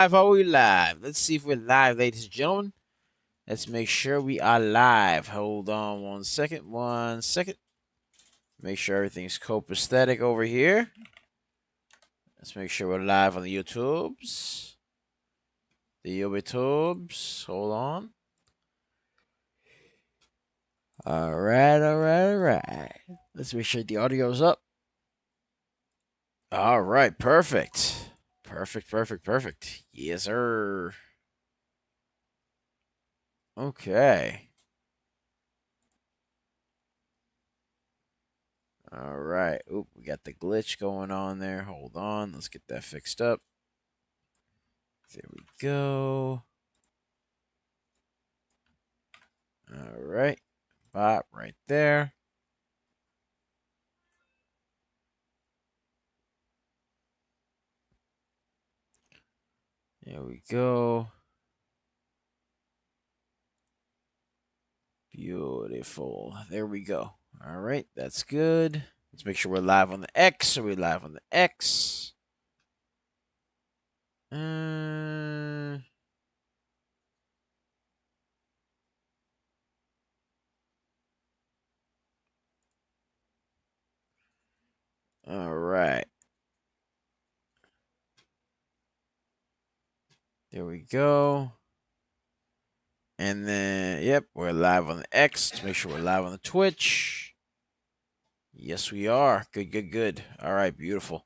Are we live? Let's see if we're live, ladies and gentlemen. Let's make sure we are live. Hold on 1 second. 1 second. Make sure everything's copacetic over here. Let's make sure we're live on the YouTubes. The YouTubes. Hold on. All right. Let's make sure the audio's up. All right, perfect. Perfect. Yes, sir. Okay. All right. Oop, we got the glitch going on there. Hold on. Let's get that fixed up. There we go. All right. Bot right there. There we go. Beautiful. There we go. All right. That's good. Let's make sure we're live on the X. Are we live on the X? All right. There we go. And then, yep, we're live on the X. Let's make sure we're live on the Twitch. Yes, we are. Good. All right, beautiful.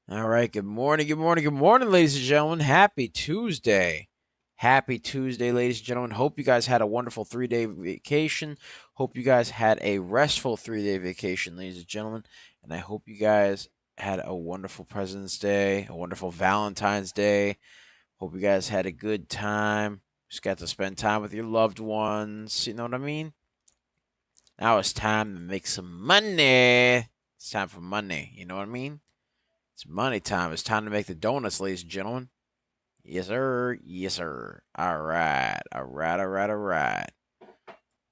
All right, good morning, ladies and gentlemen. Happy Tuesday. Happy Tuesday, ladies and gentlemen. Hope you guys had a wonderful 3-day vacation. Hope you guys had a restful 3-day vacation, ladies and gentlemen. And I hope you guys had a wonderful President's Day, a wonderful Valentine's Day. Hope you guys had a good time. Just got to spend time with your loved ones. You know what I mean? Now it's time to make some money. It's time for money. You know what I mean? It's money time. It's time to make the donuts, ladies and gentlemen. Yes, sir. Yes, sir. All right.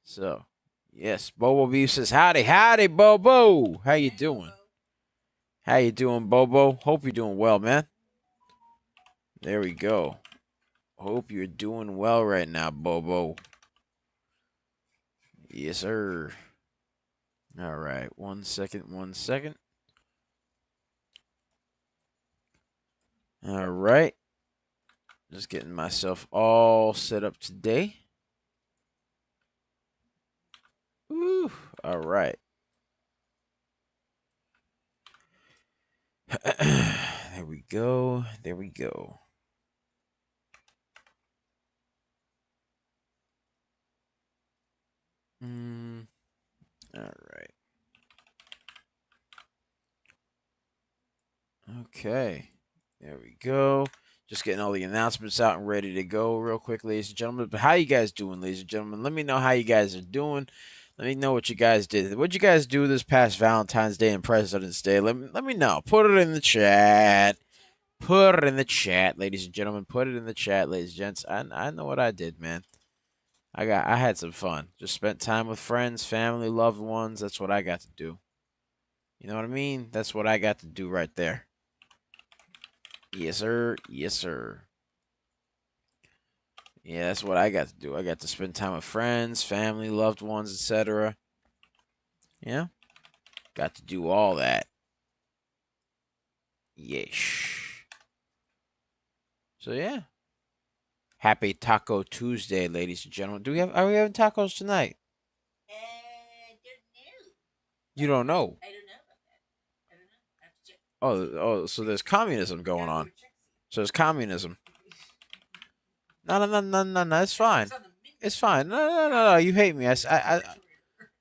So, yes, Bobo Beef says, howdy, Bobo. How you doing? How you doing, Bobo? Hope you're doing well, man. There we go. Hope you're doing well right now, Bobo. Yes, sir. All right. 1 second. All right. Just getting myself all set up today. Woo. All right. There we go. All right. Okay. There we go. Just getting all the announcements out and ready to go real quick, ladies and gentlemen. But how you guys doing, ladies and gentlemen? Let me know how you guys are doing. Let me know what you guys did. What'd you guys do this past Valentine's Day and President's Day? Let me know. Put it in the chat. Put it in the chat, ladies and gentlemen. Put it in the chat, ladies and gents. I know what I did, man. I had some fun. Just spent time with friends, family, loved ones. That's what I got to do. You know what I mean? That's what I got to do right there. Yes, sir. Yeah, that's what I got to do. I got to spend time with friends, family, loved ones, etc. Yeah. Got to do all that. Yeesh. So yeah. Happy Taco Tuesday, ladies and gentlemen. Are we having tacos tonight? You don't know? I don't know about that. I don't know. I have to check. Oh, so there's communism going on. So there's communism. No. It's fine. It's fine. No. You hate me.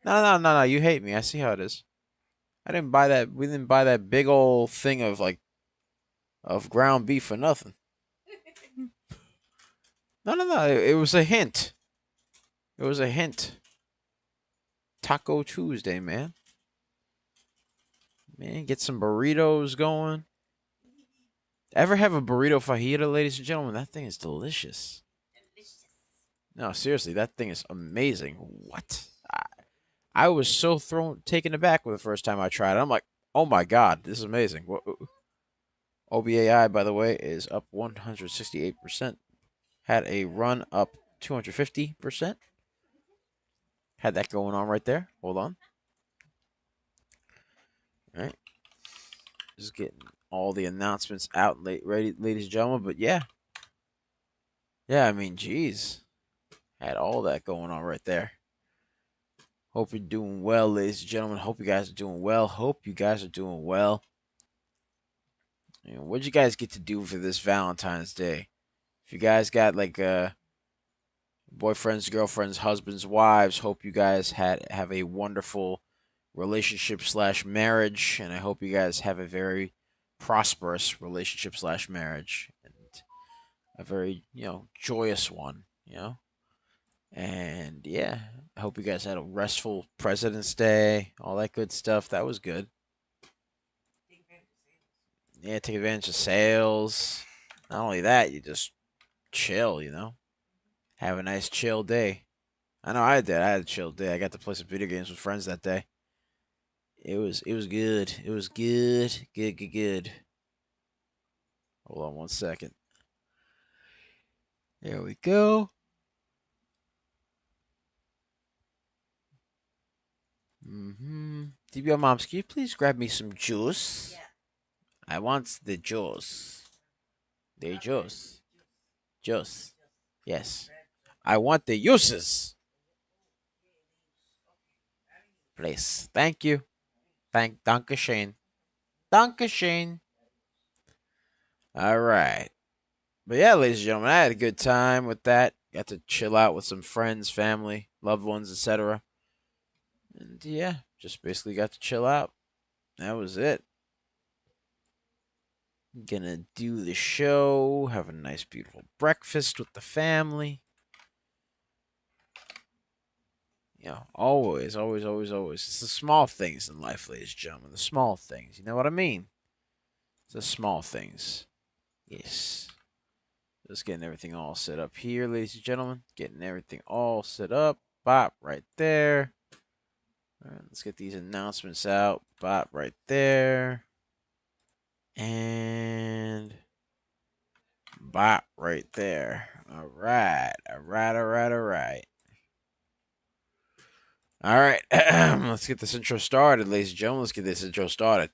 No. You hate me. I see how it is. I didn't buy that. We didn't buy that big old thing of ground beef for nothing. No. It was a hint. It was a hint. Taco Tuesday, man. Man, get some burritos going. Ever have a burrito fajita, ladies and gentlemen? That thing is delicious. No, seriously, that thing is amazing. What? I was so taken aback with the first time I tried it. I'm like, oh my god, this is amazing. OBAI, by the way, is up 168%. Had a run up 250%. Had that going on right there. Hold on. All right. Just getting all the announcements out late, ready, ladies and gentlemen. But yeah. Yeah, I mean, geez. Had all that going on right there. Hope you're doing well, ladies and gentlemen. Hope you guys are doing well. Hope you guys are doing well. What'd you guys get to do for this Valentine's Day? If you guys got like boyfriends, girlfriends, husbands, wives, hope you guys have a wonderful relationship / marriage, and I hope you guys have a very prosperous relationship / marriage, and a very joyous one, And yeah, I hope you guys had a restful President's Day, all that good stuff. That was good. Yeah, take advantage of sales. Not only that, you just chill, Have a nice chill day. I know I did. I had a chill day. I got to play some video games with friends that day. It was good. It was good. Good. Hold on 1 second. There we go. DBL Moms, can you please grab me some juice? Yeah. I want the juice. The juice. Juice. Yes. I want the uses. Please. Thank you. Dankeschön. Dankeschön. All right. But yeah, ladies and gentlemen, I had a good time with that. Got to chill out with some friends, family, loved ones, etc. And yeah, just basically got to chill out. That was it. Gonna do the show, have a nice, beautiful breakfast with the family. Always. It's the small things in life, ladies and gentlemen. The small things. You know what I mean? It's the small things. Yes. Just getting everything all set up here, ladies and gentlemen. Getting everything all set up. Bop right there. All right, let's get these announcements out. Bop right there. And bop right there. All right. All right. Let's get this intro started, ladies and gentlemen. Let's get this intro started.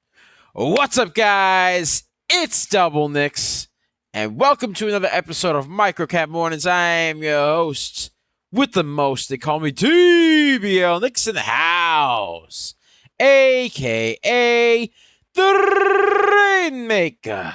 What's up, guys? It's Double Nix, and welcome to another episode of Microcap Mornings. I am your host with the most. They call me TBL Nix in the house, a.k.a. the Rainmaker.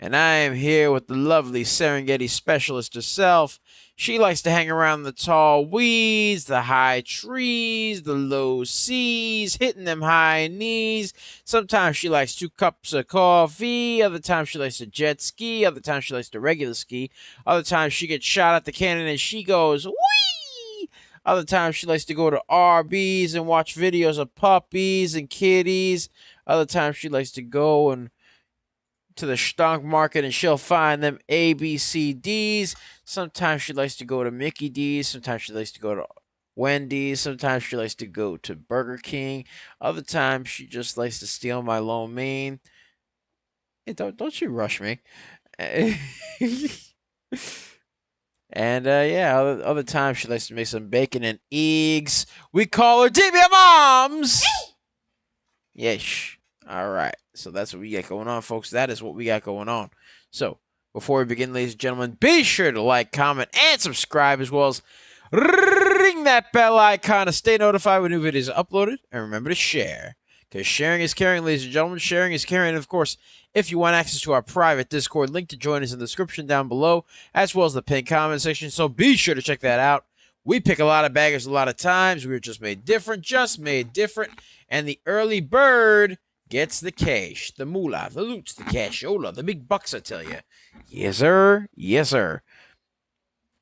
And I am here with the lovely Serengeti specialist herself. She likes to hang around the tall weeds, the high trees, the low seas, hitting them high knees. Sometimes she likes 2 cups of coffee. Other times she likes to jet ski. Other times she likes to regular ski. Other times she gets shot at the cannon and she goes, whee! Other times she likes to go to RBs and watch videos of puppies and kitties. Other times she likes to go and to the stock market and she'll find them ABCDs. Sometimes she likes to go to Mickey D's. Sometimes she likes to go to Wendy's. Sometimes she likes to go to Burger King. Other times she just likes to steal my lo mein. Hey, don't you rush me. And yeah, other times she likes to make some bacon and eggs. We call her DBM Moms. Yes. All right. So that's what we got going on, folks. That is what we got going on. So before we begin, ladies and gentlemen, be sure to like, comment, and subscribe, as well as ring that bell icon to stay notified when new videos are uploaded. And remember to share, because sharing is caring, ladies and gentlemen. Sharing is caring. And of course, if you want access to our private Discord, link to join us in the description down below, as well as the pinned comment section. So be sure to check that out. We pick a lot of baggers a lot of times. We were just made different. And the early bird gets the cash, the moolah, the loot, the cashola, the big bucks, I tell you. Yes, sir. Yes, sir.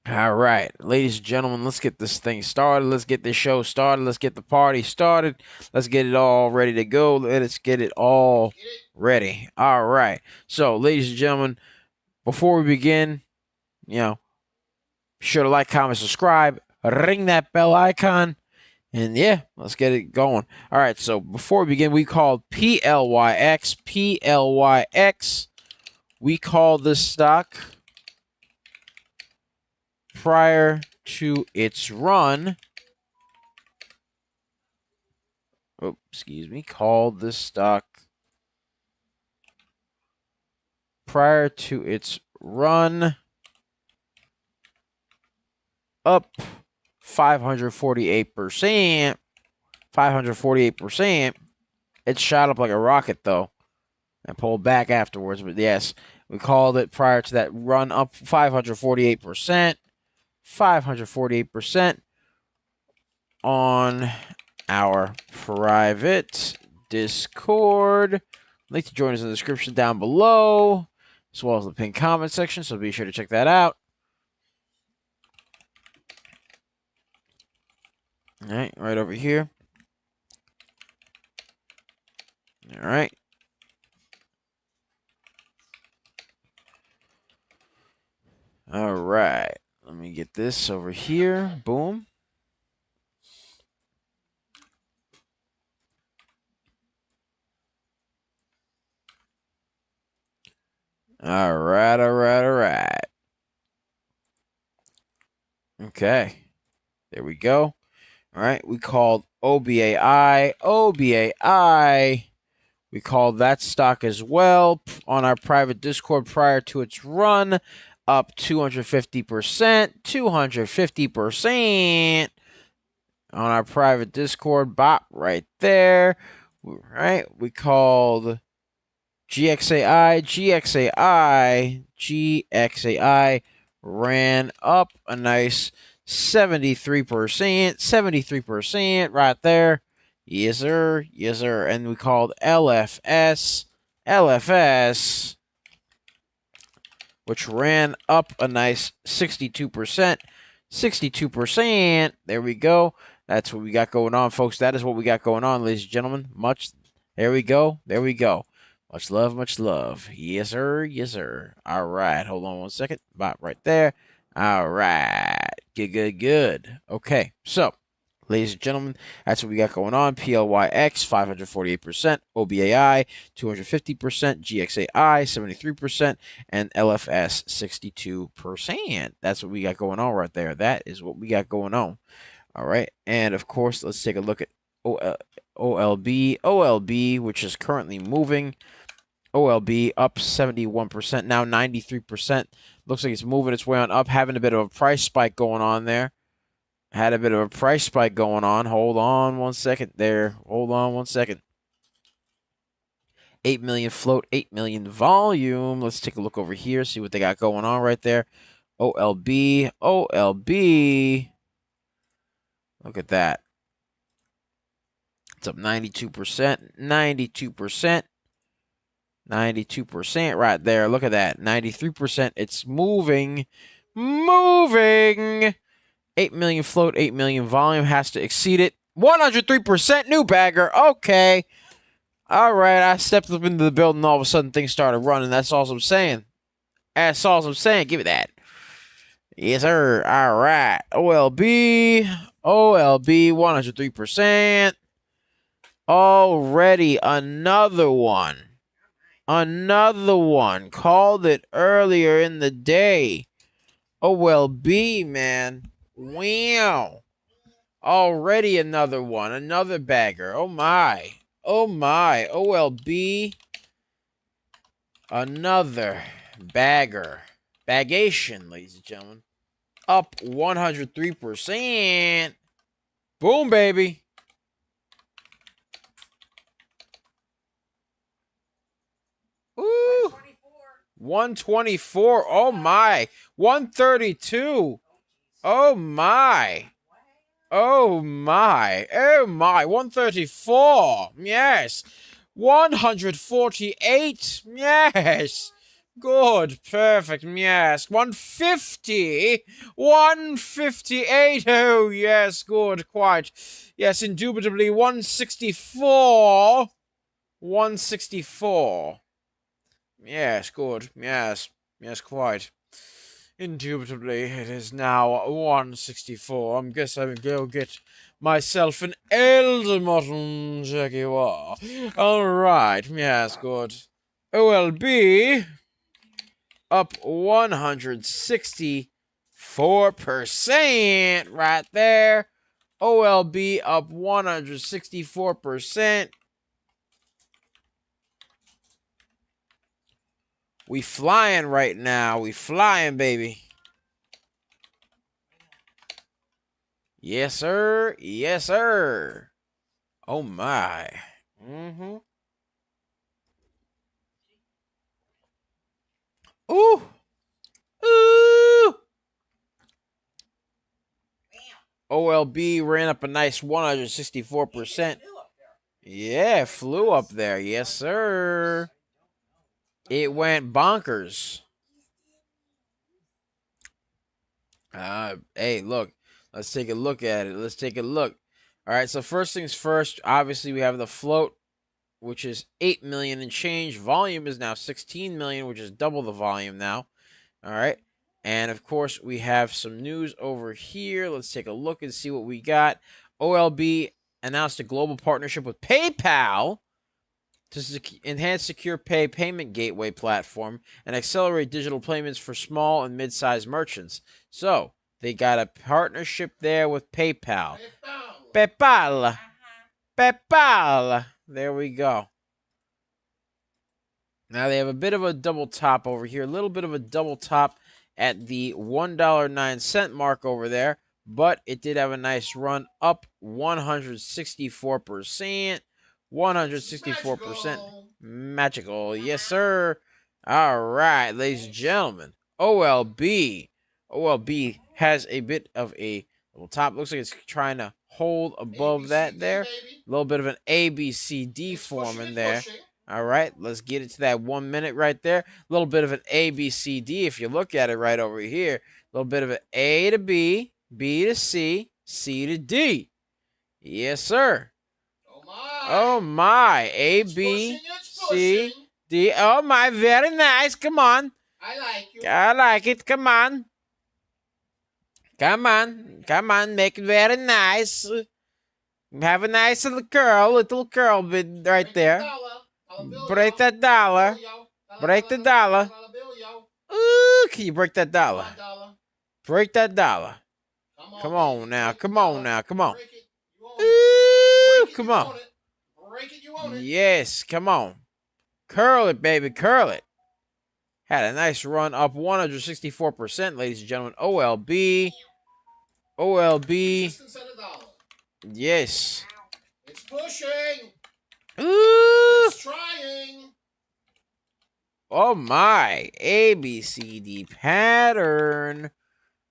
All right, ladies and gentlemen, let's get this thing started. Let's get this show started. Let's get the party started. Let's get it all ready to go. Let's get it all ready. All right. So, ladies and gentlemen, before we begin, be sure to like, comment, subscribe, ring that bell icon. And yeah, let's get it going. All right, so before we begin, we called PLYX. We call this stock prior to its run. Oh, excuse me. Call this stock prior to its run up 548%. 548%. It shot up like a rocket, though, and pulled back afterwards. But yes, we called it prior to that run up 548%. 548% on our private Discord. Link to join us in the description down below, as well as the pinned comment section, so be sure to check that out. All right, right over here. All right. All right. Let me get this over here. Boom. All right, all right, all right. Okay. There we go. All right. We called OBAI. OBAI. We called that stock as well on our private Discord prior to its run, up 250%. 250% on our private Discord. Bop right there. All right. We called GXAI. GXAI ran up a nice 73%. 73% right there. Yes, sir. Yes, sir. And we called LFS. LFS, which ran up a nice 62%. 62%. There we go. That's what we got going on, folks. That is what we got going on, ladies and gentlemen. There we go. There we go. Much love, much love. Yes, sir. Yes, sir. All right. Hold on one second. Bop right there. All right. Good, good, good. Okay. So, ladies and gentlemen, that's what we got going on. PLYX, 548%. OBAI, 250%. GXAI, 73%. And LFS, 62%. That's what we got going on right there. That is what we got going on. All right. And, of course, let's take a look at OLB. OLB, which is currently moving. OLB up 71%, now 93%. Looks like it's moving its way on up, having a bit of a price spike going on there. Had a bit of a price spike going on. Hold on one second there. Hold on one second. 8 million float, 8 million volume. Let's take a look over here, see what they got going on right there. OLB, OLB. Look at that. It's up 92%, 92%. 92% right there. Look at that. 93%. It's moving. Moving. 8 million float, 8 million volume. Has to exceed it. 103% new bagger. Okay. All right. I stepped up into the building. All of a sudden, things started running. That's all I'm saying. That's all I'm saying. Give me that. Yes, sir. All right. OLB. OLB. 103%. Already another one. Another one. Called it earlier in the day. OLB, man. Wow. Already another one. Another bagger. Oh, my. Oh, my. OLB. Another bagger. Bagation, ladies and gentlemen. Up 103%. Boom, baby. Ooh. 124. Oh, my. 132. Oh, my. Oh, my. Oh, my. 134. Yes. 148. Yes. Good. Perfect. Yes. 150. 158. Oh, yes. Good. Quite. Yes, indubitably. 164. 164. Yes, good. Yes. Yes, quite. Indubitably, it is now 164. I guess I will go get myself an elder modern Jaguar. Alright, yes, good. OLB. up 164% right there. OLB up 164%. We flying right now. We flying, baby. Yes, sir. Yes, sir. Oh, my. Mm-hmm. Ooh. Ooh. OLB ran up a nice 164%. Yeah, it flew up there. Yes, sir. It went bonkers. Hey, look. Let's take a look at it. Let's take a look. All right, so first things first, obviously we have the float, which is 8 million and change. Volume is now 16 million, which is double the volume now. All right. And of course, we have some news over here. Let's take a look and see what we got. OLB announced a global partnership with PayPal to enhance secure payment gateway platform and accelerate digital payments for small and mid-sized merchants. So they got a partnership there with PayPal. PayPal. PayPal. There we go. Now they have a bit of a double top over here, a little bit of a double top at the $1.09 mark over there, but it did have a nice run up 164%. 164%. Magical. Yes, sir. All right, ladies and gentlemen. OLB. OLB has a bit of a little top. Looks like it's trying to hold above that there. A little bit of an ABCD forming there. All right, let's get it to that 1 minute right there. A little bit of an ABCD if you look at it right over here. A little bit of an A to B, B to C, C to D. Yes, sir. Oh, my. A, B, C, D. Oh, my. Very nice. Come on. I like you. I like it. Come on. Come on. Come on. Make it very nice. Have a nice little curl bit right there. Break that dollar. Break the dollar. Ooh, can you break that dollar? Break that dollar. Come on now. Come on now. Come on. Ooh, come on. Yes, come on. Curl it, baby. Curl it. Had a nice run up 164%, ladies and gentlemen. OLB. OLB. Yes. It's pushing. Ooh. It's trying. Oh my. ABCD pattern.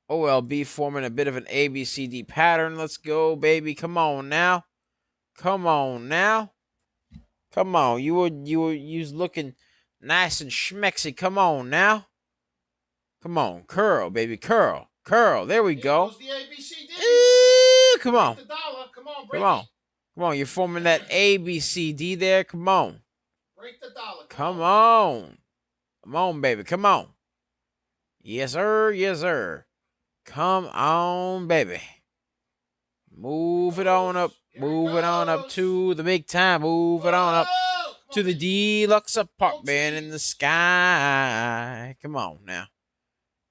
OLB forming a bit of an ABCD pattern. Let's go, baby. Come on now. Come on now. Come on. You was looking nice and schmexy. Come on now. Come on. Curl, baby. Curl. Curl. There we go. The ABCD. Come on. The dollar. Come on, Come on. Come on. You're forming that ABCD there. Come on. Break the dollar. Come on. Come on, baby. Come on. Yes, sir. Yes, sir. Come on, baby. Move it on up. Move it on up to the big time. Move it on up to the deluxe apartment in the sky. Come on now.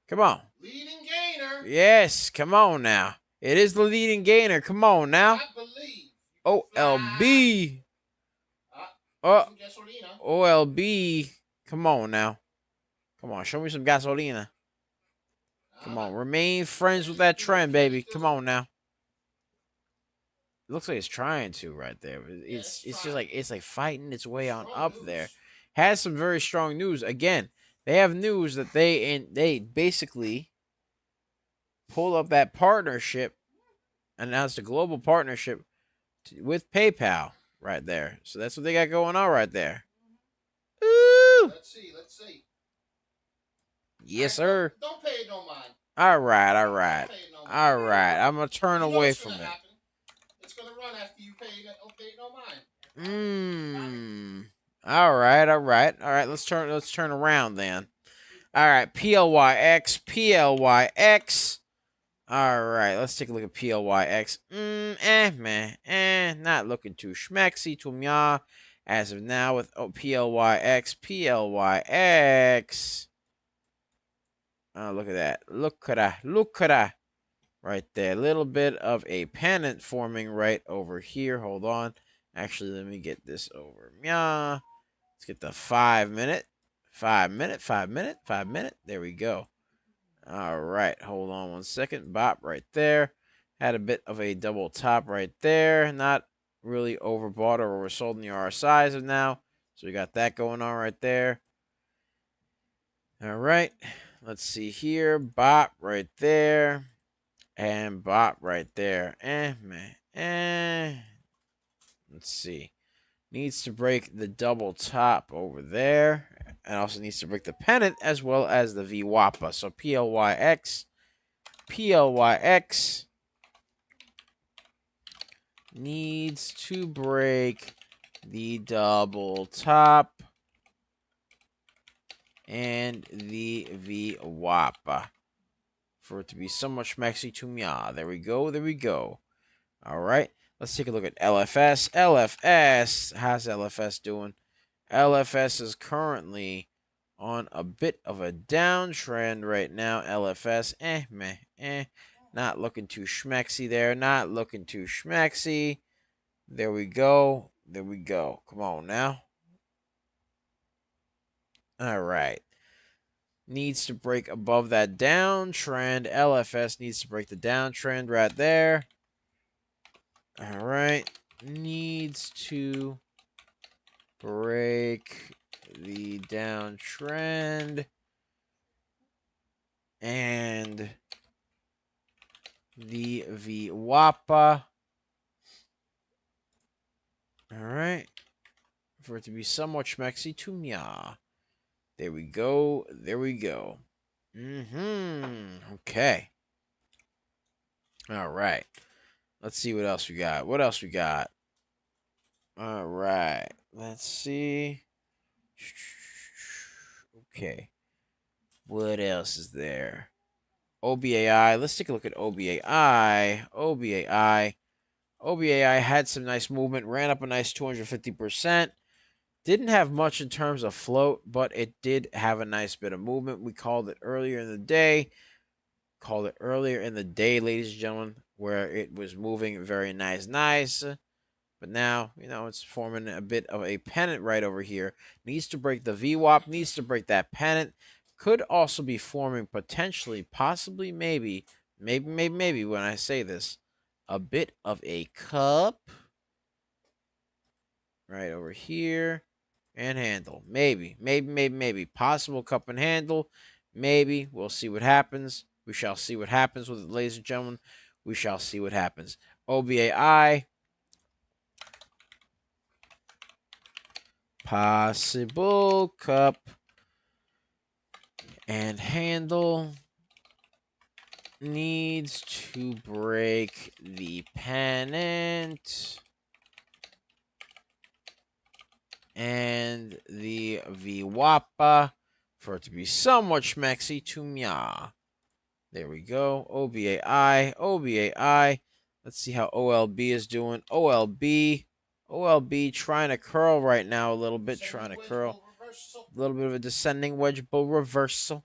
Come on. Leading gainer. Yes, come on now. It is the leading gainer. Come on now. OLB. OLB. Come on now. Come on, show me some gasolina. Come on, remain friends with that trend, baby. Come on now. It looks like it's trying to right there. It's just like it's like fighting its way on up there. Has some very strong news. Again, they have news that they basically pulled up that partnership, announced a global partnership with PayPal right there. So that's what they got going on right there. Ooh. Let's see. Let's see. Yes, sir. Don't pay it no mind. All right, all right. All right. I'm going to turn away from it. It's going to run after you pay it. Don't pay it no mind. All right, all right. All right, let's turn around then. All right, PLYX, PLYX. All right, let's take a look at PLYX. Not looking too schmexy to me as of now with PLYX, PLYX. Oh, look at that. Look at that. Look at that. Right there. A little bit of a pennant forming right over here. Hold on. Actually, let me get this over. Yeah. Let's get the 5 minute. 5 minute. 5 minute. 5 minute. There we go. All right. Hold on 1 second. Bop right there. Had a bit of a double top right there. Not really overbought or oversold in the RSI as of now. So we got that going on right there. All right. Let's see here. Bop right there. And bop right there. Man. Let's see. Needs to break the double top over there. And also needs to break the pennant as well as the VWAPA. So PLYX needs to break the double top and the VWAPA for it to be somewhat schmexy to me. There we go. There we go. All right. Let's take a look at LFS. LFS. How's LFS doing? LFS is currently on a bit of a downtrend right now. LFS, not looking too schmexy there. Not looking too schmexy. There we go. There we go. Come on now. All right. Needs to break above that downtrend. LFS needs to break the downtrend right there. All right. Needs to break the downtrend and the VWAPA. All right. For it to be somewhat schmexy to meow. There we go. There we go. Okay. All right. Let's see what else we got. What else we got? All right. Let's see. Okay. What else is there? OBAI. Let's take a look at OBAI. OBAI had some nice movement. Ran up a nice 250%. Didn't have much in terms of float, but it did have a nice bit of movement. We called it earlier in the day. Ladies and gentlemen, where it was moving very nice. But now, it's forming a bit of a pennant right over here. Needs to break the VWAP, needs to break that pennant. Could also be forming potentially, possibly, maybe when I say this, a bit of a cup right over here and handle. Maybe. Possible cup and handle. Maybe. We'll see what happens. We shall see what happens with it, ladies and gentlemen. We shall see what happens. OBAI. Possible cup and handle. Needs to break the pennant and the VWAPA for it to be somewhat schmexy to meow. There we go. OBAI. Let's see how OLB is doing. OLB trying to curl right now a little bit. Trying to curl. A little bit of a descending wedge bull reversal.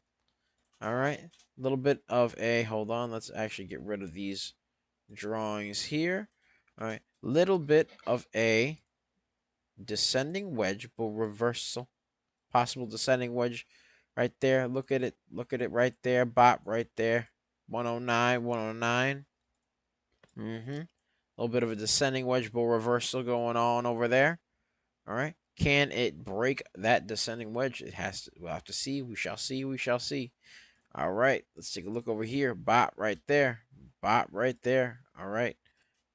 All right. A little bit of a, hold on. Let's actually get rid of these drawings here. All right. Little bit of a descending wedge bull reversal. Possible descending wedge right there. Look at it. Look at it right there. Bop right there. 109. A little bit of a descending wedge bull reversal going on over there. All right. Can it break that descending wedge? It has to. We'll have to see. We shall see. All right. Let's take a look over here. Bop right there. All right.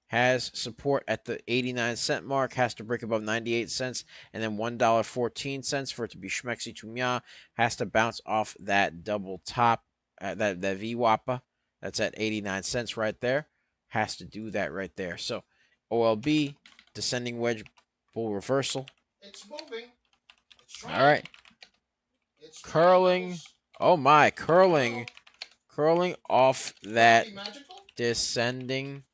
Has support at the 89-cent mark. Has to break above 98 cents. And then $1.14 for it to be schmexy to meow. Has to bounce off that double top. That VWAPA. That's at 89 cents right there. Has to do that right there. So OLB, descending wedge bull reversal. It's moving. It's all right. It's curling. Oh my, curling off that descending.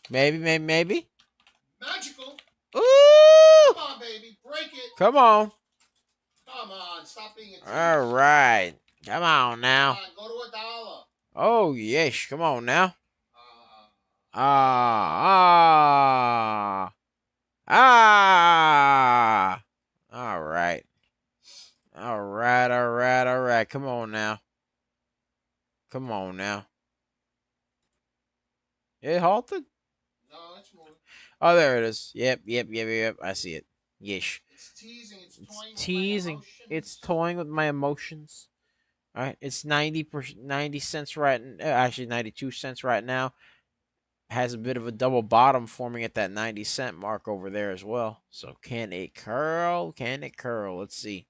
Maybe. Magical. Ooh! Come on, baby. Break it. Come on. Come on. Stop being a tease. All right. Come on now. Go to $1. Oh, yes. Come on now. Ah. All right. All right. All right. All right. Come on now. Come on now. It halted? No, it's moving. Oh, there it is. Yep. I see it. Yeesh. It's teasing. It's toying teasing. with my emotions. It's toying with my emotions. All right. It's 90 cents right. Actually, 92 cents right now. Has a bit of a double bottom forming at that 90-cent mark over there as well. So can it curl? Can it curl? Let's see.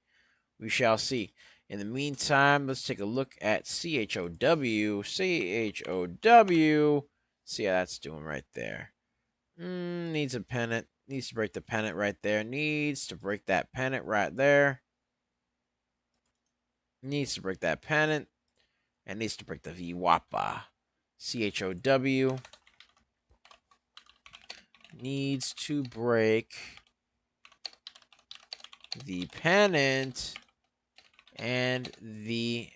We shall see. In the meantime, let's take a look at CHOW. CHOW. See how that's doing right there. Needs a pennant. Needs to break the pennant right there. Needs to break that pennant right there. Needs to break that pennant. And needs to break the VWAPA. CHOW needs to break the pennant and the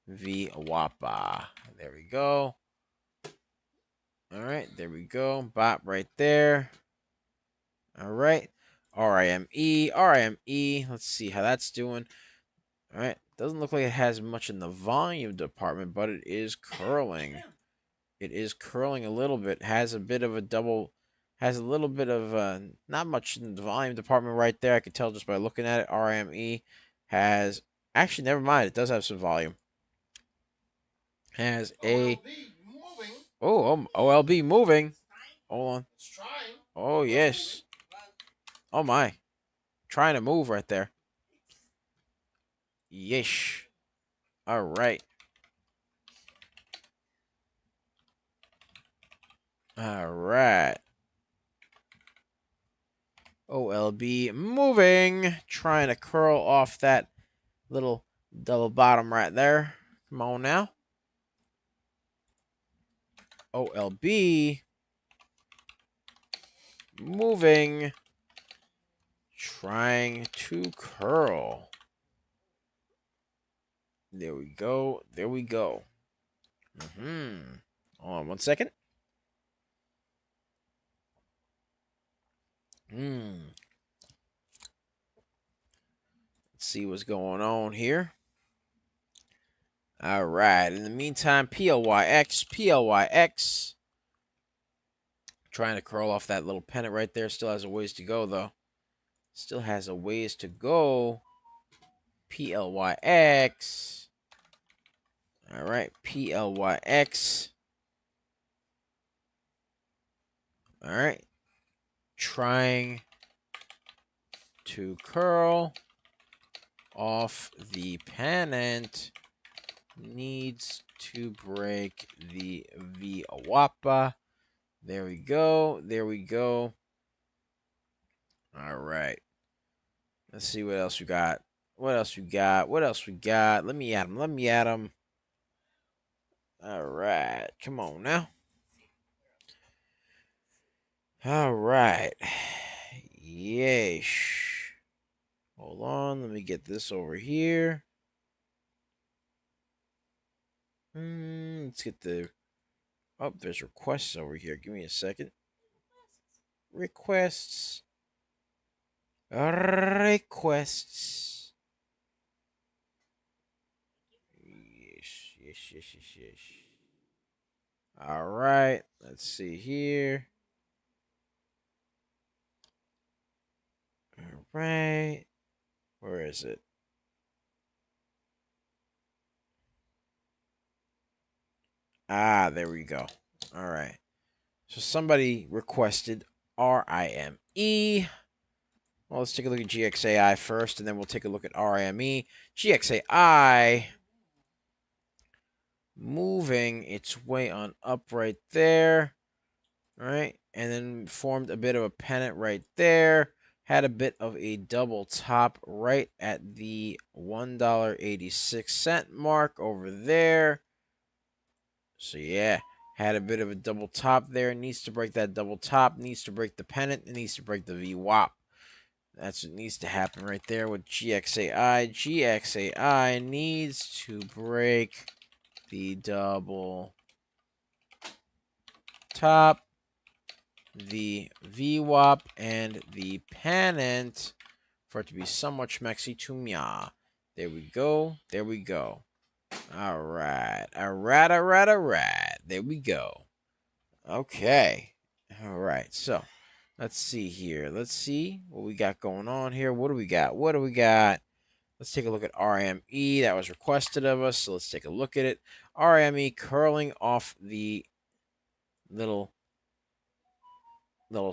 VWAPA. There we go. All right, there we go. Bop right there. All right. RIME. Let's see how that's doing. All right. Doesn't look like it has much in the volume department, but it is curling. It is curling a little bit. Has a bit of a double. Has a little bit of not much in the volume department right there. I could tell just by looking at it. RIME has actually never mind. It does have some volume. Has a OLB moving. Hold on. It's trying. Oh yes. Oh my. Trying to move right there. Yeesh. All right. All right. OLB moving. Trying to curl off that little double bottom right there. Come on now. OLB moving. Trying to curl. There we go. There we go. Hold on 1 second. Let's see what's going on here. All right. In the meantime, PLYX. Trying to curl off that little pennant right there. Still has a ways to go, though. Still has a ways to go. PLYX. All right. PLYX. All right. Trying to curl off the pennant. Needs to break the VWAPA. There we go. There we go. All right. Let's see what else we got. What else we got? What else we got? Let me at him. Let me at him. All right. Come on now. All right. Yeesh. Hold on. Let me get this over here. Let's get the... Oh, there's requests over here. Give me a second. Requests. Requests. Yes. All right. Let's see here. All right. Where is it? Ah, there we go. All right. So somebody requested RIME. Well, let's take a look at GXAI first, and then we'll take a look at RIME. GXAI moving its way on up right there. All right. And then formed a bit of a pennant right there. Had a bit of a double top right at the $1.86 mark over there. So, yeah, had a bit of a double top there. Needs to break that double top. Needs to break the pennant. It needs to break the VWAP. That's what needs to happen right there with GXAI. GXAI needs to break the double top, the VWAP, and the pennant for it to be somewhat schmexy to mya. There we go. There we go. All right. All right. All right. All right. There we go. Okay. All right. So let's see here. Let's see what we got going on here. What do we got? What do we got? Let's take a look at RME. That was requested of us. So let's take a look at it. RME curling off the little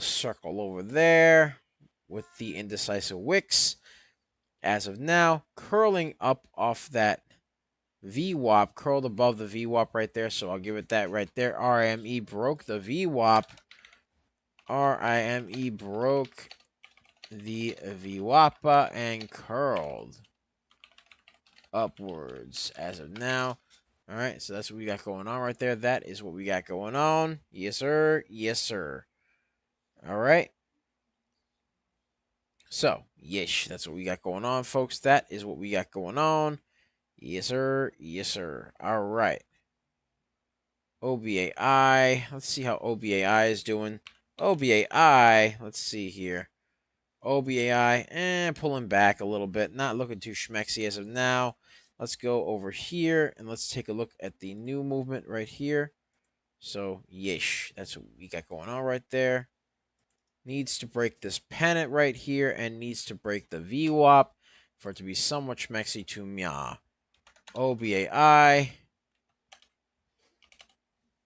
circle over there with the indecisive wicks. As of now, curling up off that VWAP, curled above the VWAP right there. So I'll give it that right there. RME broke the VWAP. RIME broke the VWAP and curled upwards as of now. All right, so that's what we got going on right there. That is what we got going on. Yes, sir. Yes, sir. All right. So, yes, that's what we got going on, folks. That is what we got going on. Yes, sir. Yes, sir. All right. OBAI. Let's see how OBAI is doing. OBAI. Let's see here. OBAI, pulling back a little bit. Not looking too schmexy as of now. Let's go over here and let's take a look at the new movement right here. So, yeesh. That's what we got going on right there. Needs to break this pennant right here and needs to break the VWAP for it to be somewhat schmexy to mya. OBAI.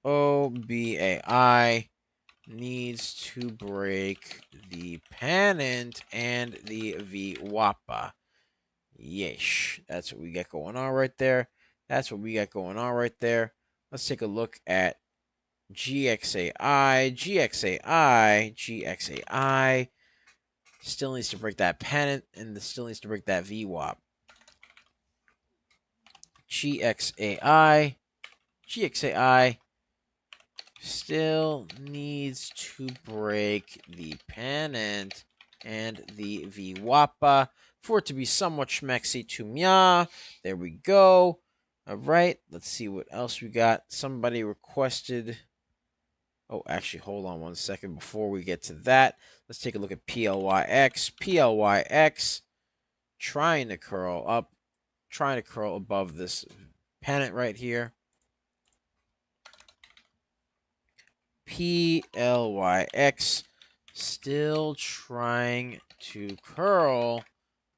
OBAI needs to break the pennant and the VWAP. Yeesh. That's what we got going on right there. That's what we got going on right there. Let's take a look at GXAI. GXAI still needs to break that pennant and still needs to break that VWAP. GXAI still needs to break the pennant and the VWAP for it to be somewhat schmexy to mya. There we go. All right, let's see what else we got. Somebody requested. Oh, actually, hold on 1 second before we get to that. Let's take a look at PLYX. PLYX trying to curl up, trying to curl above this pennant right here. PLYX still trying to curl.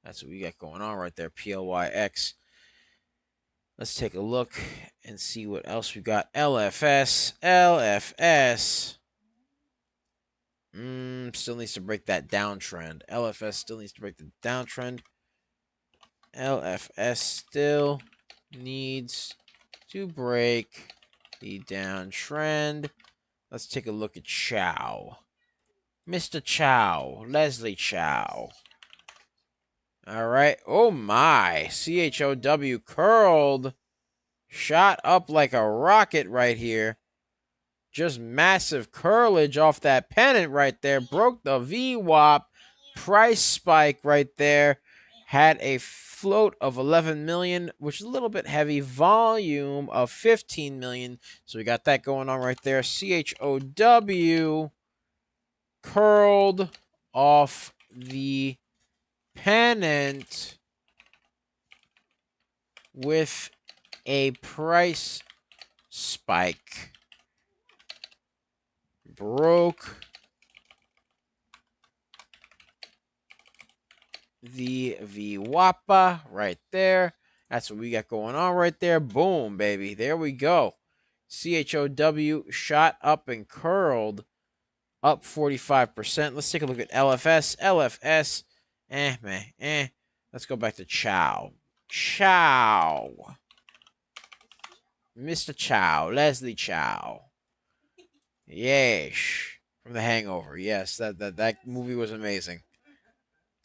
That's what we got going on right there, PLYX. Let's take a look and see what else we got. LFS. Still needs to break that downtrend. LFS still needs to break the downtrend. LFS still needs to break the downtrend. Let's take a look at Chow. Mr. Chow. Leslie Chow. All right. Oh, my. CHOW curled. Shot up like a rocket right here. Just massive curlage off that pennant right there. Broke the VWAP. Price spike right there. Had a float of 11 million, which is a little bit heavy. Volume of 15 million. So we got that going on right there. CHOW curled off the pennant with a price spike. Broke the VWAPA right there. That's what we got going on right there. Boom, baby. There we go. CHOW shot up and curled up 45%. Let's take a look at LFS. LFS. Man. Let's go back to Chow. Chow. Mr. Chow. Leslie Chow. Yes. From The Hangover. Yes, that movie was amazing.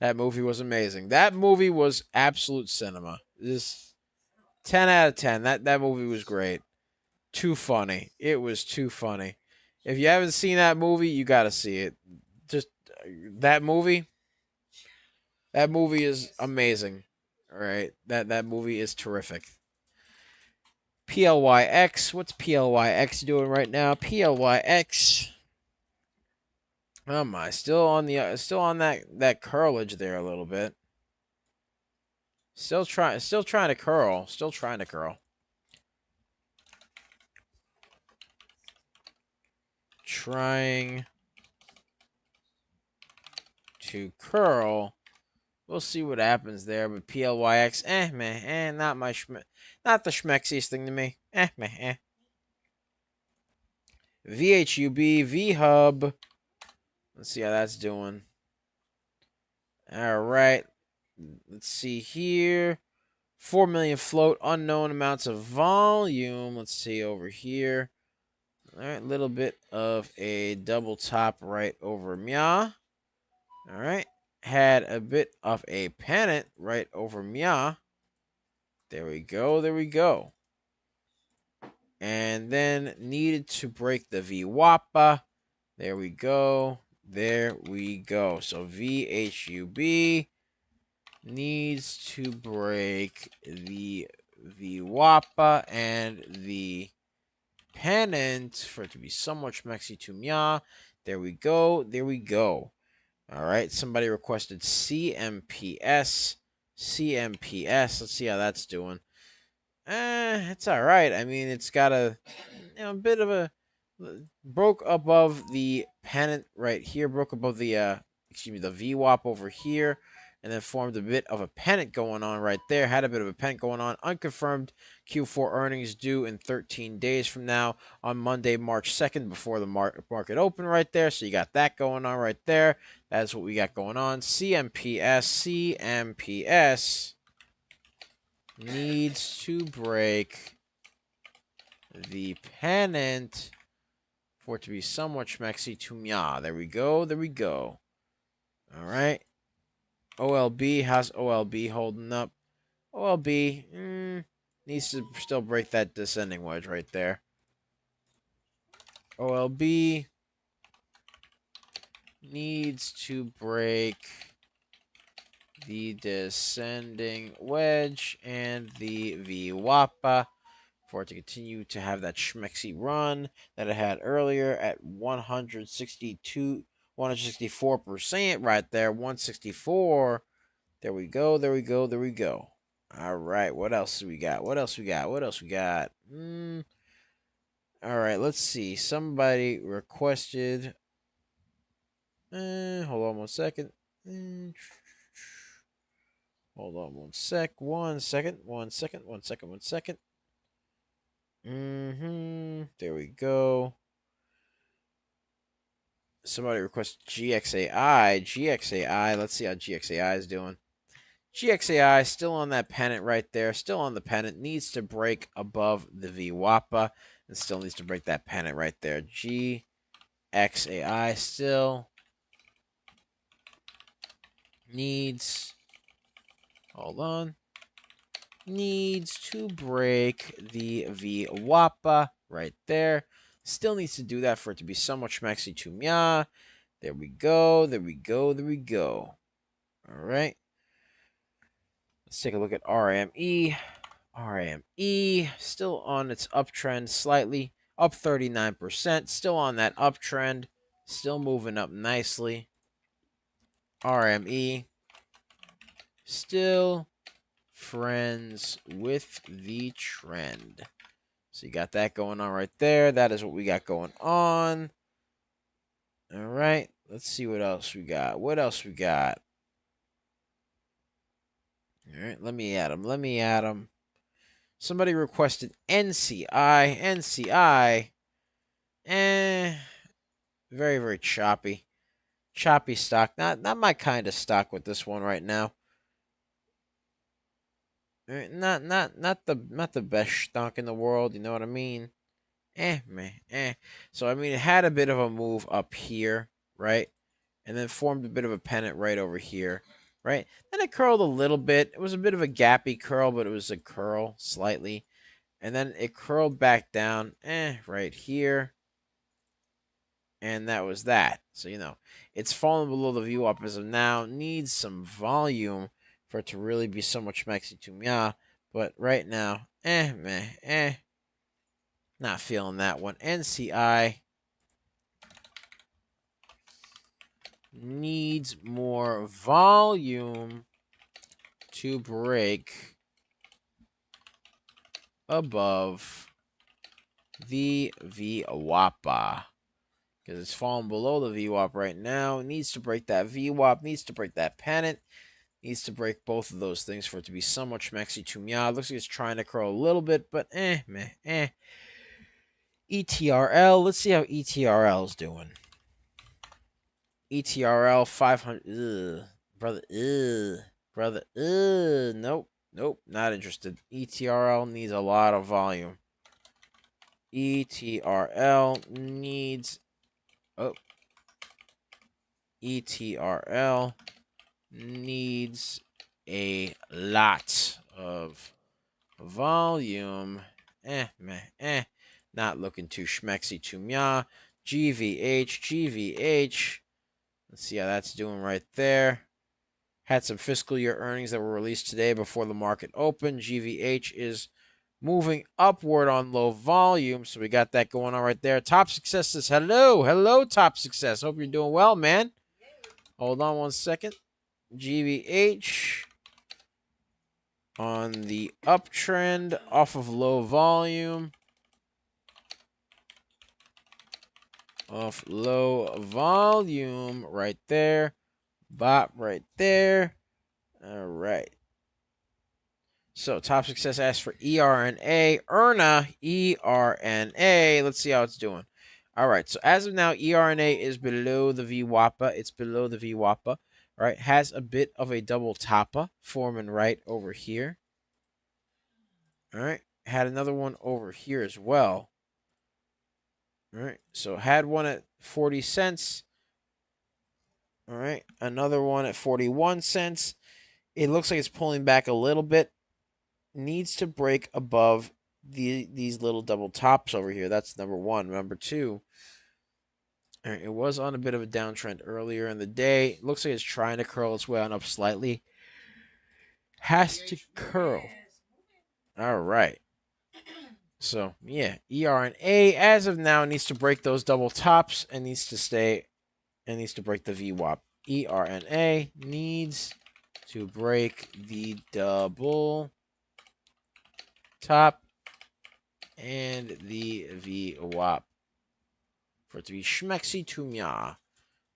That movie was amazing. That movie was absolute cinema. Just 10 out of 10. That movie was great. Too funny. It was too funny. If you haven't seen that movie, you got to see it. Just that movie. That movie is amazing. All right, that movie is terrific. PLYX, what's PLYX doing right now? PLYX. Oh my, still on that curlage there a little bit. Still trying to curl. Still trying to curl. Trying to curl. We'll see what happens there. But PLYX, man, not the schmexiest thing to me. Man. VHUB, VHub. Let's see how that's doing. All right. Let's see here. 4 million float, unknown amounts of volume. Let's see over here. All right, little bit of a double top right over Mia. All right, had a bit of a pennant right over Mia. There we go, there we go. And then needed to break the VWAPA. There we go, there we go. So VHUB needs to break the VWAPA and the pennant for it to be somewhat schmexy to Mia. There we go. There we go. All right. Somebody requested CMPS. CMPS. Let's see how that's doing. It's all right. I mean, it's got a bit of a broke above the pennant right here. Broke above the the VWAP over here. And then formed a bit of a pennant going on right there. Had a bit of a pennant going on. Unconfirmed Q4 earnings due in 13 days from now on Monday, March 2nd, before the market open right there. So you got that going on right there. That's what we got going on. CMPS needs to break the pennant for it to be somewhat schmexy to Mia. There we go. There we go. All right. OLB, how's OLB holding up? OLB needs to still break that descending wedge right there. OLB needs to break the descending wedge and the VWAPA for it to continue to have that schmexy run that it had earlier at 164% right there. 164. There we go. There we go. There we go. All right. What else do we got? What else we got? What else we got? All right. Let's see. Somebody requested. Hold on one second. Hold on one sec. 1 second. 1 second. 1 second. 1 second. There we go. Somebody requested GXAI. GXAI. Let's see how GXAI is doing. GXAI still on that pennant right there. Still on the pennant. Needs to break above the VWAPA. And still needs to break that pennant right there. GXAI still needs. Hold on. Needs to break the VWAPA right there. Still needs to do that for it to be somewhat schmexy to Mia. There we go. There we go. There we go. All right. Let's take a look at RME. RME still on its uptrend slightly. Up 39%. Still on that uptrend. Still moving up nicely. RME still friends with the trend. So you got that going on right there. That is what we got going on. All right. Let's see what else we got. What else we got? All right. Let me add them. Let me add them. Somebody requested NCI. NCI. Very, very choppy. Choppy stock. Not my kind of stock with this one right now. Not the best stock in the world, you know what I mean? Man. So I mean it had a bit of a move up here, right? And then formed a bit of a pennant right over here, right? Then it curled a little bit. It was a bit of a gappy curl, but it was a curl slightly. And then it curled back down, right here. And that was that. So, it's fallen below the VWAP as of now. Needs some volume for it to really be so much Mexi to Mia. But right now, meh. Not feeling that one. NCI needs more volume to break above the VWAP. Because it's falling below the VWAP right now. It needs to break that VWAP, needs to break that pennant, needs to break both of those things for it to be so much Mexi to Mia. Looks like it's trying to curl a little bit, but meh. ETRL, let's see how ETRL is doing. ETRL 500, brother, nope, not interested. ETRL needs a lot of volume. ETRL needs, ETRL needs a lot of volume. Meh. Not looking too schmexy to mya. GVH. Let's see how that's doing right there. Had some fiscal year earnings that were released today before the market opened. GVH is moving upward on low volume. So we got that going on right there. Top Success says, hello, Top Success. Hope you're doing well, man. Hold on one second. GVH on the uptrend off of low volume. Off low volume right there. Bop right there. All right. So Top Success asks for ERNA. ERNA. Let's see how it's doing. All right. So as of now, ERNA is below the VWAPA. It's below the VWAPA. All right. Has a bit of a double toppa forming right over here. All right. Had another one over here as well. All right. So had one at 40 cents. All right. Another one at 41 cents. It looks like it's pulling back a little bit. Needs to break above these little double tops over here. That's number one. Number two, all right, it was on a bit of a downtrend earlier in the day. It looks like it's trying to curl its way on up slightly. Has to curl. All right. So, yeah, ERNA as of now needs to break those double tops and needs to stay and needs to break the VWAP. ERNA needs to break the double top and the VWAP for it to be schmexy to mya.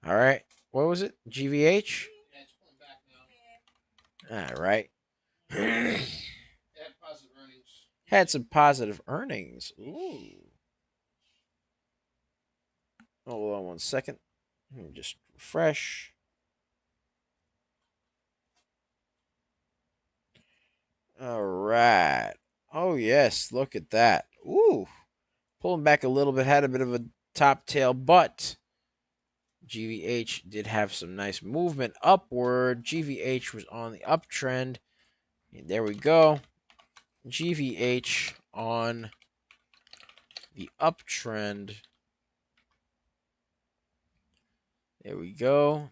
All right. What was it? GVH? All right. Had some positive earnings. Ooh. Hold on one second. Let me just refresh. All right. Oh, yes. Look at that. Ooh. Pulling back a little bit. Had a bit of a top tail, but GVH did have some nice movement upward. GVH was on the uptrend. And there we go. GVH on the uptrend. There we go.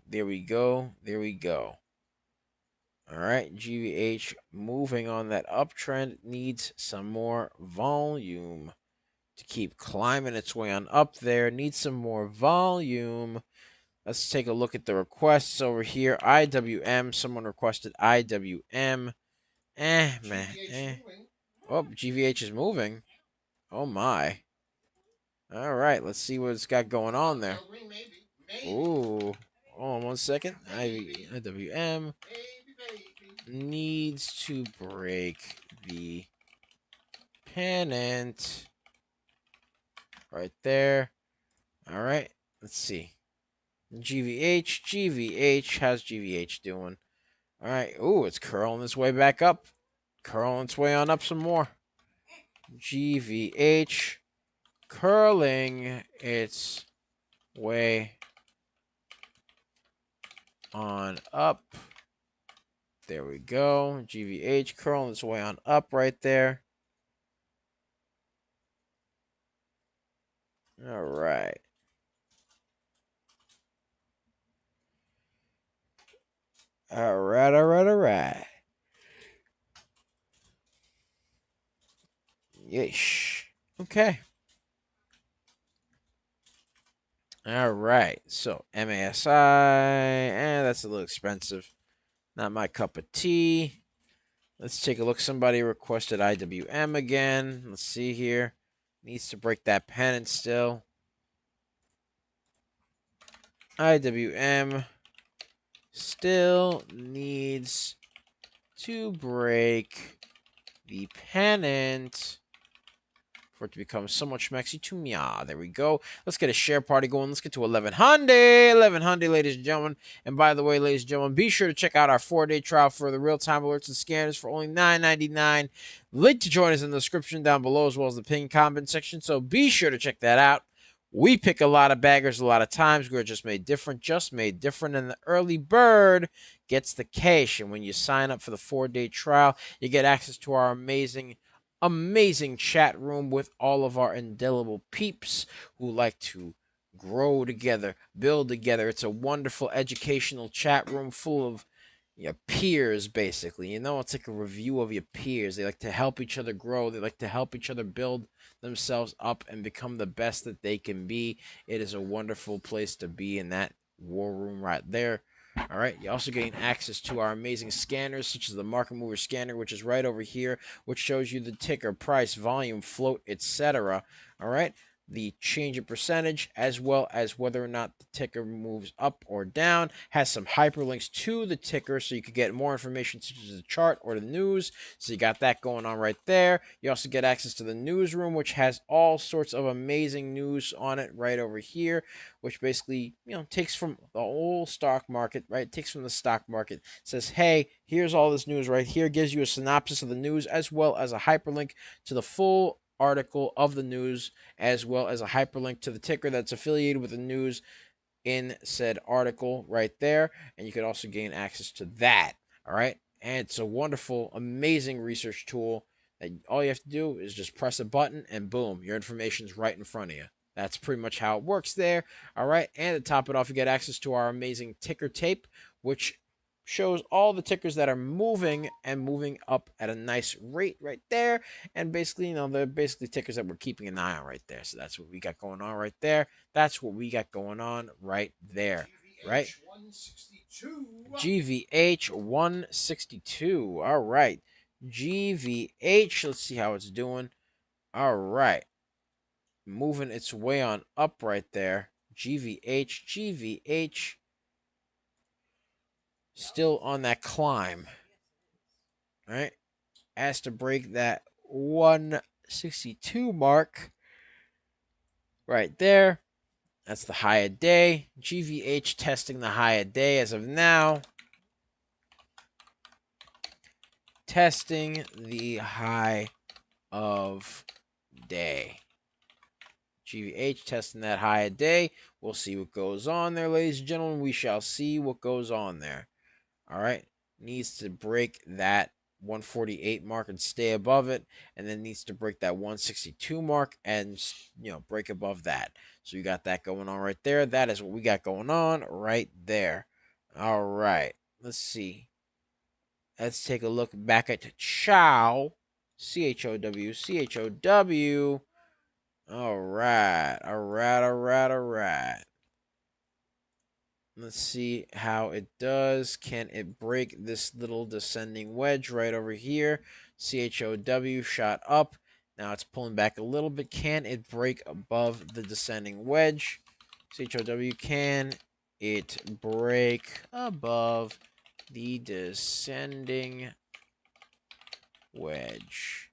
All right, GVH moving on that uptrend needs some more volume to keep climbing its way on up there. Needs some more volume. Let's take a look at the requests over here. IWM. Someone requested IWM. Oh, GVH is moving. Oh, my. All right, let's see what it's got going on there. Ooh. Hold on 1 second. IWM needs to break the pennant right there. All right, let's see. GVH, how's GVH doing? All right, ooh, it's curling its way back up. Curling its way on up some more. GVH curling its way on up. There we go. GVH curling its way on up right there. All right. All right, all right, all right. Yeesh. Okay. All right. So MASI, that's a little expensive. Not my cup of tea. Let's take a look. Somebody requested IWM again. Let's see here. Needs to break that pennant still. IWM still needs to break the pennant for it to become so much maxi to me. There we go. Let's get a share party going. Let's get to 1100. 1100, ladies and gentlemen. And by the way, ladies and gentlemen, be sure to check out our 4-day trial for the real-time alerts and scanners for only $9.99. Link to join us in the description down below, as well as the pin comment section. So be sure to check that out. We pick a lot of baggers a lot of times. We're just made different. And the early bird gets the cash. And when you sign up for the 4-day trial, you get access to our amazing chat room with all of our indelible peeps who like to grow together, build together. It's a wonderful educational chat room full of your peers, basically. You know, it's like a review of your peers. They like to help each other grow. They like to help each other build themselves up and become the best that they can be. It is a wonderful place to be in that war room right there. All right, you're also getting access to our amazing scanners, such as the market mover scanner, which is right over here, which shows you the ticker, price, volume, float, etc. All right, the change in percentage, as well as whether or not the ticker moves up or down, has some hyperlinks to the ticker so you could get more information, such as the chart or the news. So you got that going on right there. You also get access to the newsroom, which has all sorts of amazing news on it right over here, which basically, takes from the whole stock market, right? It takes from the stock market, says, hey, here's all this news right here, gives you a synopsis of the news, as well as a hyperlink to the full article of the news, as well as a hyperlink to the ticker that's affiliated with the news in said article right there. And you can also gain access to that. All right. And it's a wonderful, amazing research tool that all you have to do is just press a button and boom, your information's right in front of you. That's pretty much how it works there. All right. And to top it off, you get access to our amazing ticker tape, which shows all the tickers that are moving and moving up at a nice rate right there. And basically, they're basically tickers that we're keeping an eye on right there. So that's what we got going on right there. That's what we got going on right there. Right? GVH 162. All right. GVH. Let's see how it's doing. All right. Moving its way on up right there. GVH. Still on that climb. All right. Has to break that 162 mark right there. That's the high of day. GVH testing the high of day as of now. Testing the high of day. GVH testing that high of day. We'll see what goes on there, ladies and gentlemen. We shall see what goes on there. All right. Needs to break that 148 mark and stay above it, and then needs to break that 162 mark and break above that. So you got that going on right there. That is what we got going on right there. All right, let's see. Let's take a look back at Chow. CHOW. All right. Let's see how it does. Can it break this little descending wedge right over here? CHOW shot up. Now it's pulling back a little bit. Can it break above the descending wedge? CHOW, can it break above the descending wedge?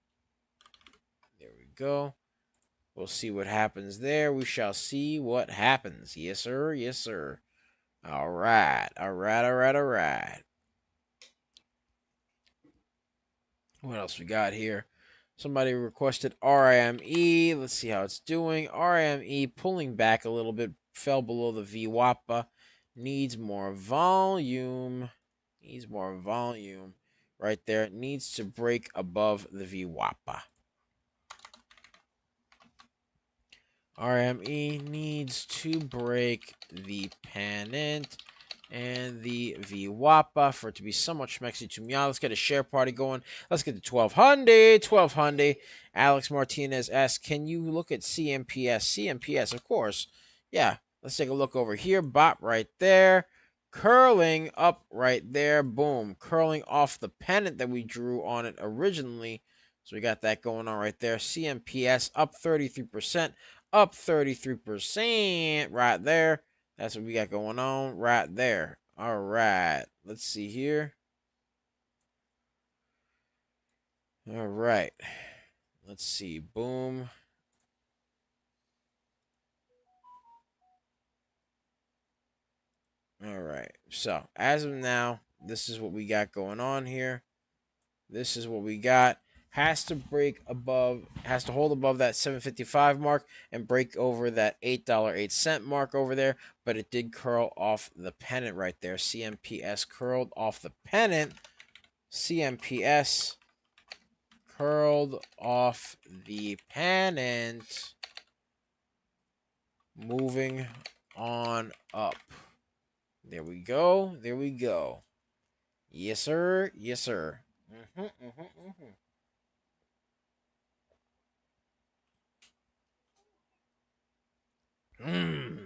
There we go. We'll see what happens there. We shall see what happens. Yes, sir. Yes, sir. All right. What else we got here? Somebody requested RIME. Let's see how it's doing. RIME pulling back a little bit. Fell below the VWAPA. Needs more volume. Right there. It needs to break above the VWAPA. RME needs to break the pennant and the VWAPA for it to be somewhat schmexy to me. Let's get a share party going. Let's get to 1200. 1200. Alex Martinez asks, can you look at CMPS? CMPS, of course. Yeah. Let's take a look over here. Bot right there. Curling up right there. Boom. Curling off the pennant that we drew on it originally. So we got that going on right there. CMPS up 33%. Up 33% right there. That's what we got going on right there. All right. Let's see here. All right. Let's see. Boom. All right. So, as of now, this is what we got going on here. This is what we got. Has to break above, has to hold above that 755 mark and break over that $8.08 mark over there. But it did curl off the pennant right there. CMPS curled off the pennant. CMPS curled off the pennant. Moving on up. There we go. There we go. Yes, sir. Yes, sir. Mm.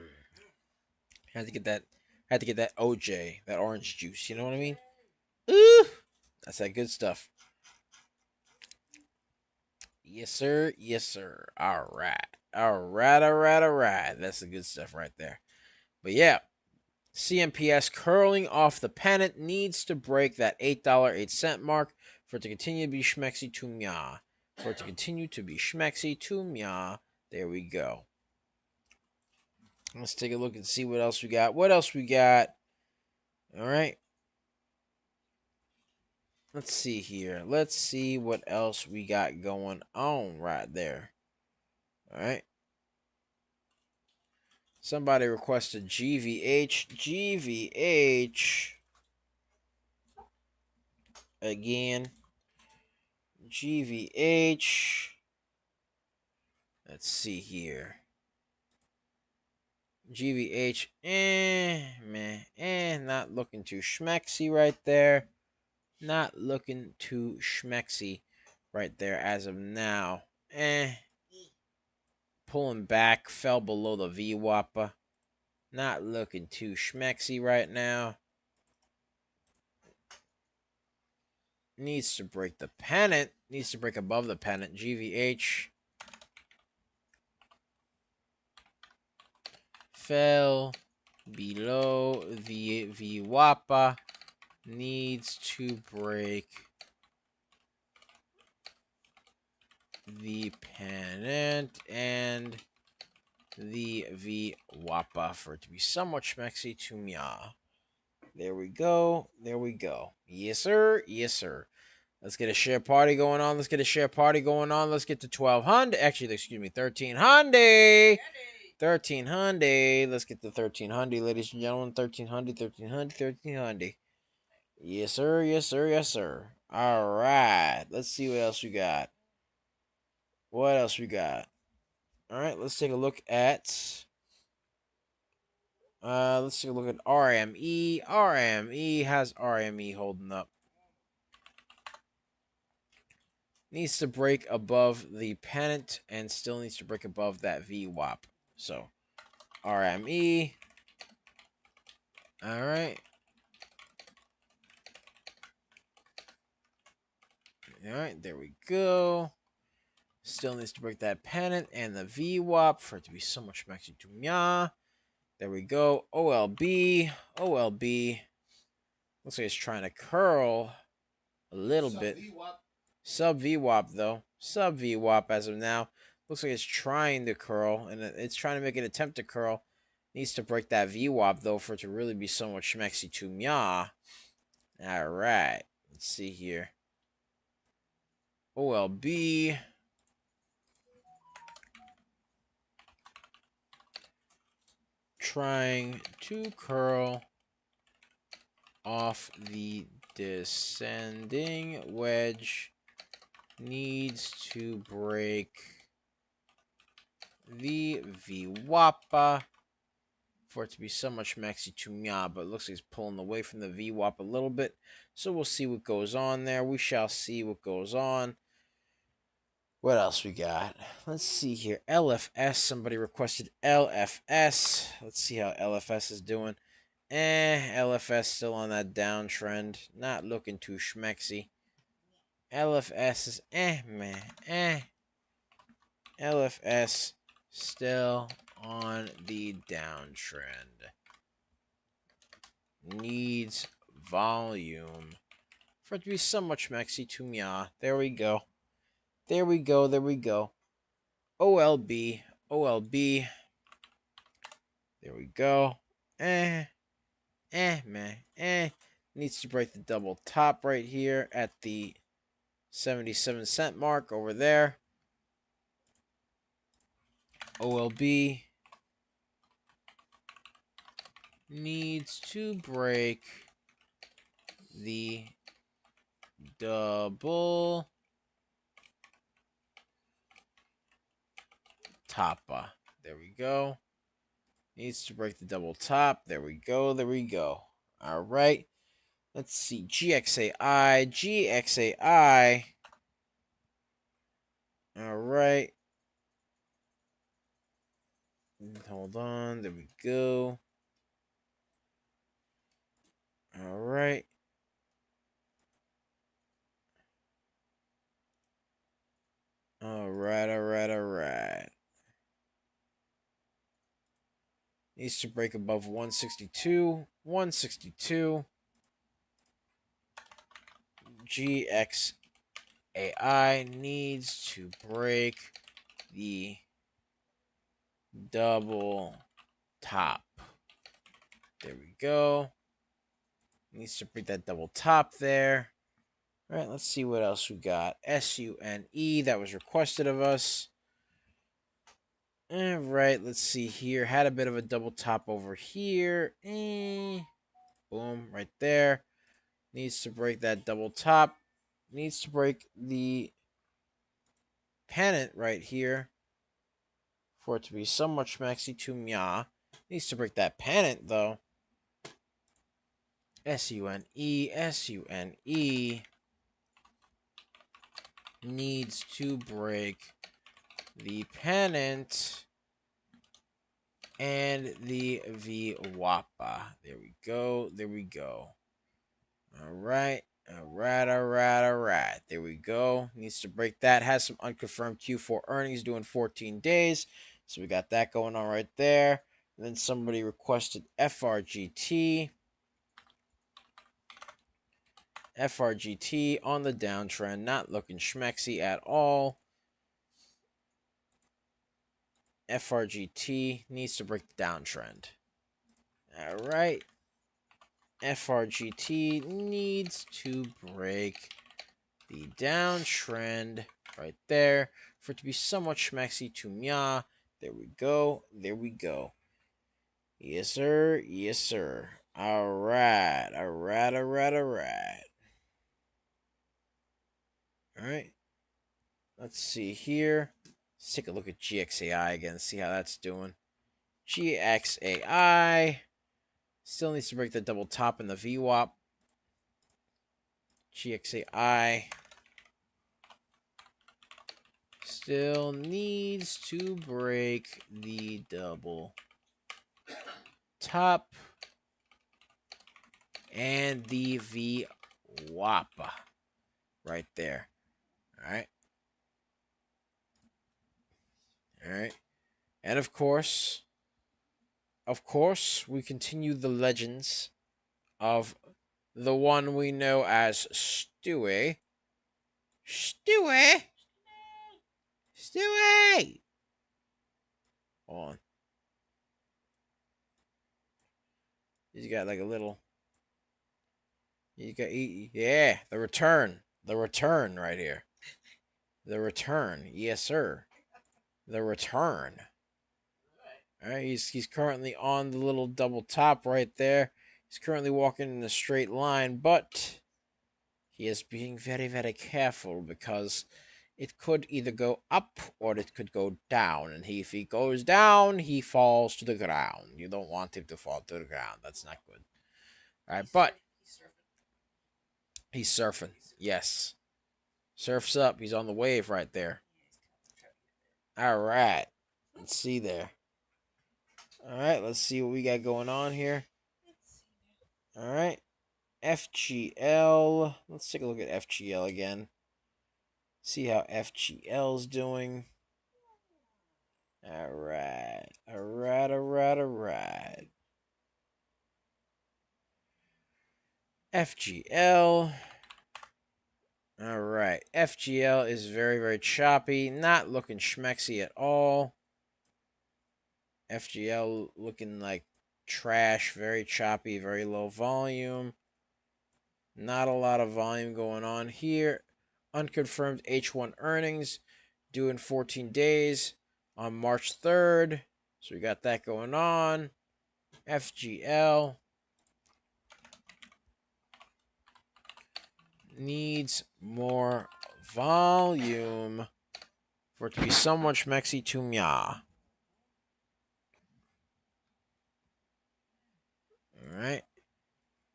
Had to get that. Had to get that OJ, that orange juice. You know what I mean? Ooh, that's that good stuff. Yes, sir. Yes, sir. All right. All right. All right. All right. That's the good stuff right there. But yeah, CMPS curling off the pennant needs to break that $8.08 mark for it to continue to be schmexy to mya. For it to continue to be schmexy to mya. There we go. Let's take a look and see what else we got. What else we got? All right. Let's see here. Let's see what else we got going on right there. All right. Somebody requested GVH. GVH. Again. GVH. Let's see here. GVH. Not looking too schmexy right there. Not looking too schmexy right there as of now. Pulling back, fell below the VWAPA. Not looking too schmexy right now. Needs to break the pennant. Needs to break above the pennant. GVH. Fell below the VWAPA. Needs to break the pennant and the VWAPA for it to be somewhat schmexy to mya. There we go. There we go. Yes, sir. Yes, sir. Let's get a share party going on. Let's get a share party going on. Let's get to 1200. Actually, excuse me, 1300. 1300. Let's get to 1300, ladies and gentlemen. 1300, 1300, 1300. Yes, sir. Yes, sir. Yes, sir. All right. Let's see what else we got. What else we got? All right. Let's take a look at. Let's take a look at RME. RME. How's RME holding up? Needs to break above the pennant and still needs to break above that VWAP. So, RME. All right. All right, there we go. Still needs to break that pennant and the VWAP for it to be so much maxi to mya. There we go. OLB. OLB. Looks like it's trying to curl a little bit. Sub VWAP, though. Sub VWAP as of now. Looks like it's trying to curl, and it's trying to make an attempt to curl. Needs to break that VWAP, though, for it to really be somewhat schmexy to mya. All right. Let's see here. OLB. Trying to curl off the descending wedge. Needs to break the VWAPA for it to be so much maxi to Mya, but it looks like he's pulling away from the VWAP a little bit. So we'll see what goes on there. We shall see what goes on. What else we got? Let's see here. LFS. Somebody requested LFS. Let's see how LFS is doing. LFS still on that downtrend. Not looking too schmexy. LFS is man. LFS still on the downtrend. Needs volume for it to be so much maxi to Mya. There we go. There we go. There we go. OLB. OLB. There we go. Man. Needs to break the double top right here at the 77-cent mark over there. OLB needs to break the double top. There we go. Needs to break the double top. There we go. There we go. All right. Let's see. GXAI. GXAI. All right. Hold on. There we go. All right. All right. Needs to break above 162. 162. GXAI needs to break the double top. There we go. Needs to break that double top there. All right, let's see what else we got. SUNE, that was requested of us. All right, let's see here. Had a bit of a double top over here. Boom, right there. Needs to break that double top. Needs to break the pennant right here for it to be so much maxi to Mya. Needs to break that pennant, though. SUNE needs to break the pennant and the VWAPA. There we go. There we go. All right. There we go. Needs to break that. Has some unconfirmed Q4 earnings due in 14 days. So we got that going on right there. And then somebody requested FRGT. FRGT on the downtrend. Not looking schmexy at all. FRGT needs to break the downtrend. All right. FRGT needs to break the downtrend right there for it to be somewhat schmexy to Mya. There we go. There we go. Yes, sir. Yes, sir. All right. All right. Let's see here. Let's take a look at GXAI again, see how that's doing. GXAI still needs to break the double top in the VWAP. GXAI still needs to break the double top and the VWAP right there. All right. And of course, we continue the legends of the one we know as Stewie. Stewie! Hold on. He's got like a little... yeah, the return. The return right here. The return. Yes, sir. The return. All right, he's currently on the little double top right there. He's currently walking in a straight line, but he is being very, very careful because it could either go up or it could go down. And if he goes down, he falls to the ground. You don't want him to fall to the ground. That's not good. All right, but he's surfing. Yes. Surfs up. He's on the wave right there. All right. Let's see there. All right, let's see what we got going on here. All right. FGL. Let's take a look at FGL again. See how FGL's doing. All right. All right, all right, all right. FGL. All right. FGL is very, very choppy. Not looking schmexy at all. FGL looking like trash. Very choppy. Very low volume. Not a lot of volume going on here. Unconfirmed H1 earnings due in 14 days on March 3rd. So we got that going on. FGL needs more volume for it to be somewhat schmexy to mya. All right.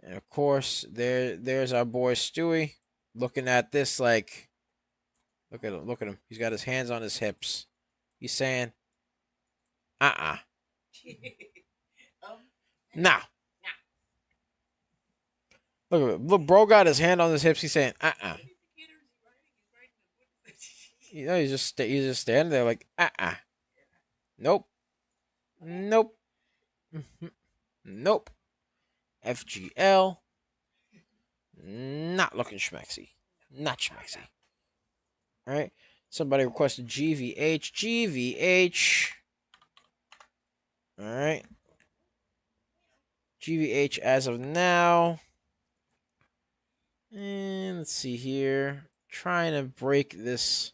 And of course, there's our boy Stewie looking at this like, look at him, look at him. He's got his hands on his hips. He's saying, nah. Look at him. Look, bro got his hand on his hips. He's saying, You know, he's just standing there like, Nope. Nope. Nope. FGL. Not looking schmexy. Not schmexy. All right. Somebody requested GVH. GVH. All right. GVH as of now. And let's see here. Trying to break this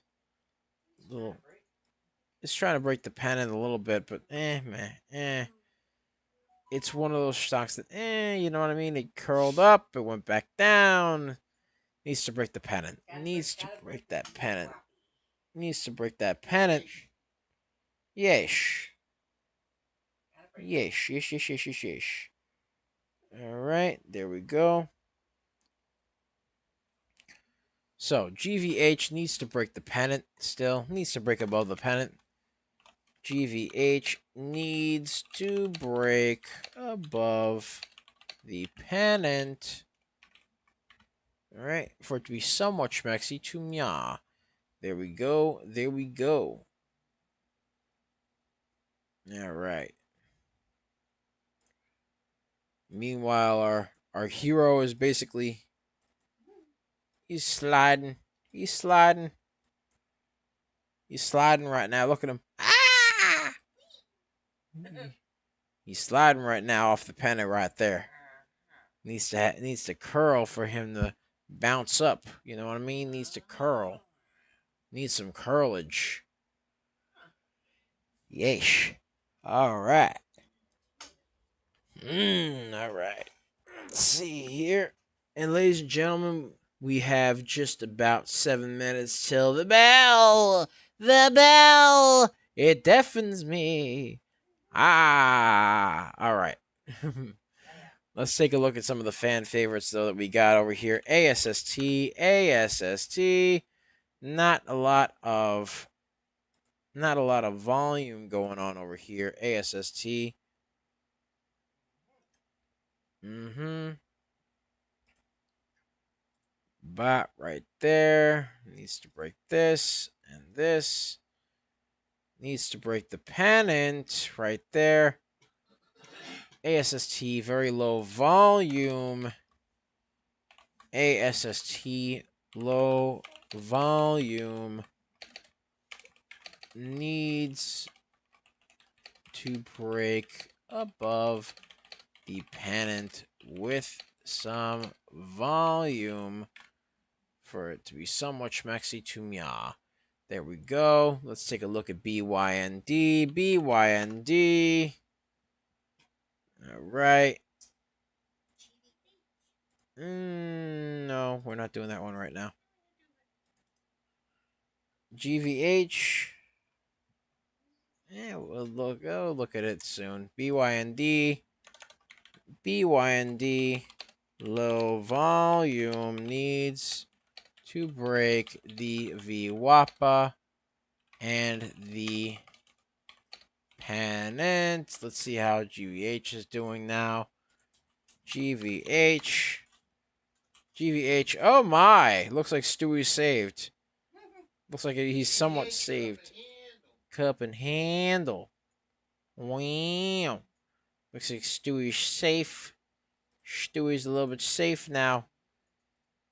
little. It's trying to break the pennant a little bit, but man. It's one of those stocks that, you know what I mean? It curled up, it went back down. Needs to break the pennant. Needs to break that pennant. Needs to break that pennant. Yesh. Yesh. All right, there we go. So, GVH needs to break the pennant still. Needs to break above the pennant. GVH needs to break above the pennant. All right, for it to be somewhat schmexy to mya. There we go. There we go. All right. Meanwhile, our hero is basically he's sliding. He's sliding. He's sliding right now. Look at him. Ah! He's sliding right now off the pennant right there. Needs to curl for him to bounce up. You know what I mean? Needs to curl. Needs some curlage. Yeesh. All right. All right. Let's see here. And ladies and gentlemen, we have just about 7 minutes till the bell. The bell. It deafens me. All right. Let's take a look at some of the fan favorites, though, that we got over here. ASST. Not a lot of volume going on over here. ASST. Bot right there. Needs to break this and this. Needs to break the pennant right there. ASST, very low volume. ASST, low volume. Needs to break above the pennant with some volume for it to be somewhat schmexy to mya. There we go. Let's take a look at BYND. BYND. All right. No, we're not doing that one right now. GVH. Yeah, we'll look at it soon. BYND. BYND. Low volume needs to break the VWAPA and the pennant. Let's see how GVH is doing now. GVH. GVH. Oh my! Looks like Stewie's saved. Looks like he's somewhat saved. Cup and handle. Wow. Looks like Stewie's safe. Stewie's a little bit safe now.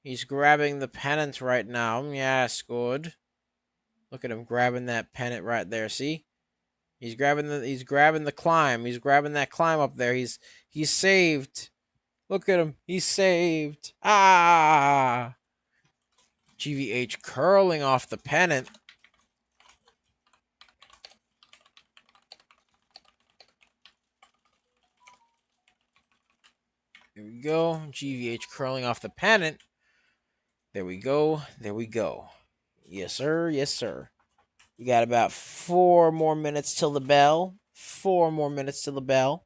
He's grabbing the pennant right now. Yes, good. Look at him grabbing that pennant right there. See? He's grabbing the climb. He's grabbing that climb up there. He's saved. Look at him. He's saved. Ah! GVH curling off the pennant. There we go. GVH curling off the pennant. There we go. There we go. Yes, sir. Yes, sir. We got about 4 more minutes till the bell. 4 more minutes till the bell.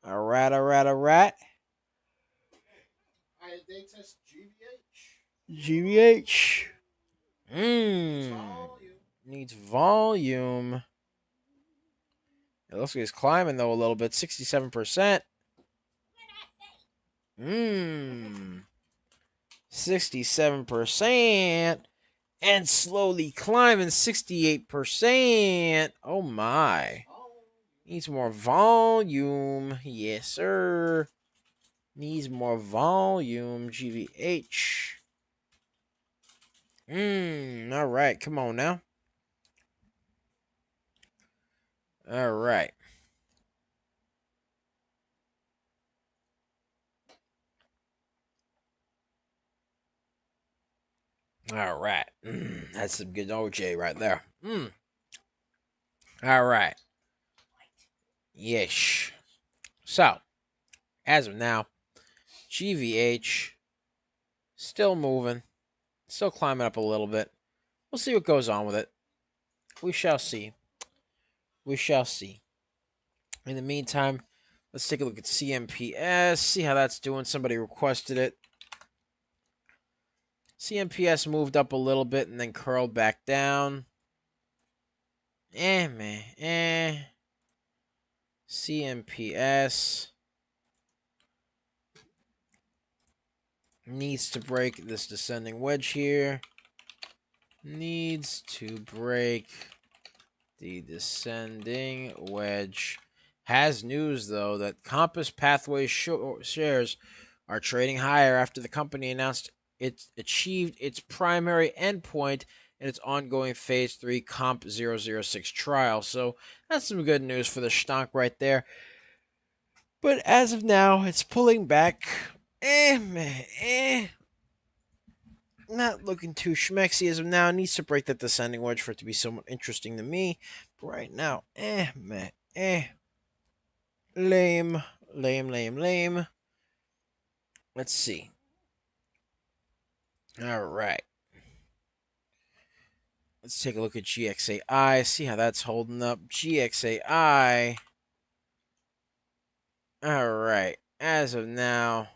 All right, all right, all right. They test GVH. GVH. Needs volume. It looks like he's climbing, though, a little bit. 67%. 67%. And slowly climbing 68%. Oh, my. Needs more volume. Yes, sir. Needs more volume. GVH. All right. Come on now. All right. All right. That's some good OJ right there. All right. Yes. So, as of now, GVH still moving, still climbing up a little bit. We'll see what goes on with it. We shall see. We shall see. In the meantime, let's take a look at CMPS, see how that's doing. Somebody requested it. CMPS moved up a little bit and then curled back down. Man. CMPS needs to break this descending wedge here. Needs to break the descending wedge. Has news, though, that Compass Pathways shares are trading higher after the company announced it achieved its primary endpoint in its ongoing Phase 3 Comp 006 trial. So that's some good news for the stonk right there. But as of now, it's pulling back. Not looking too schmexy as of now. It needs to break that descending wedge for it to be somewhat interesting to me. But right now, lame. Let's see. All right. Let's take a look at GXAI, see how that's holding up. GXAI. All right. As of now,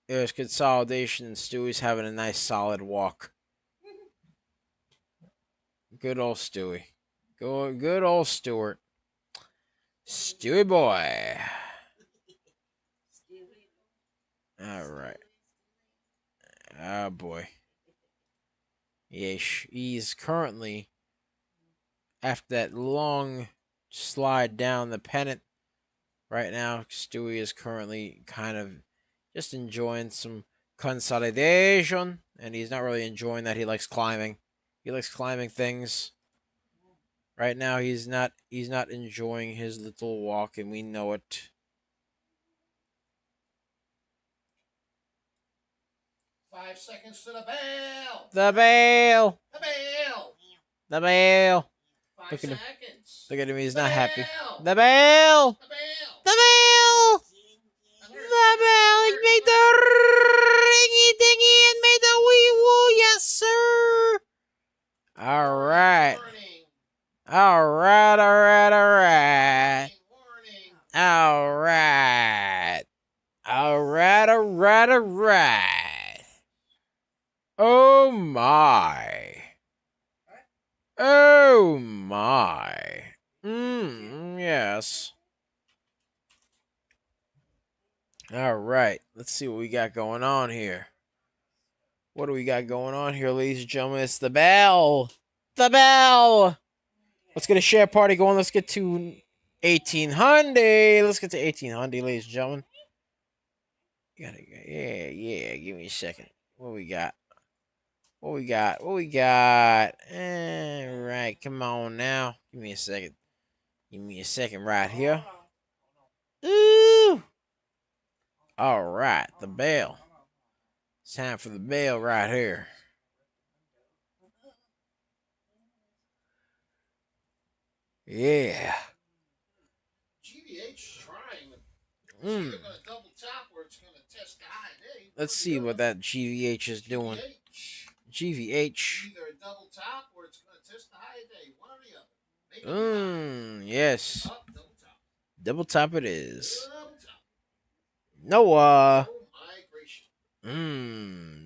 there's consolidation, and Stewie's having a nice solid walk. Good old Stewie. Good old Stewart. Stewie boy. All right. Oh, boy. Yes, he's currently, after that long slide down the pennant, right now, Stewie is currently kind of just enjoying some consolidation, and he's not really enjoying that. He likes climbing. He likes climbing things. Right now, he's not enjoying his little walk, and we know it. 5 seconds to the bell. The bell. The bell. The bell. 5 Look at him. seconds. Look at him. He's not happy. Bell. The bell. The bell. The bell. The bell. It made the ringy dingy and made the wee woo. Yes, sir. All right. Warning. All right. All right. All right. Warning. All right. All right. All right. All right. Oh my. Oh my. Yes. All right. Let's see what we got going on here. What do we got going on here, ladies and gentlemen? It's the bell. The bell. Let's get a share party going. Let's get to 1800. Let's get to 1800, ladies and gentlemen. Yeah. Give me a second. What we got? What we got? What we got? All right. Come on now. Give me a second. Give me a second right here. Ooh. All right. The bell. It's time for the bell right here. Yeah. GVH trying. It's Mm. either going to double tap or it's going to test the high day. Let's see what that GVH is doing. GVH. Either a double tap or it's going to test the high day. One or the other. Yes. Up, double tap. Double top it is. Double tap. Noah. Oh my gracious.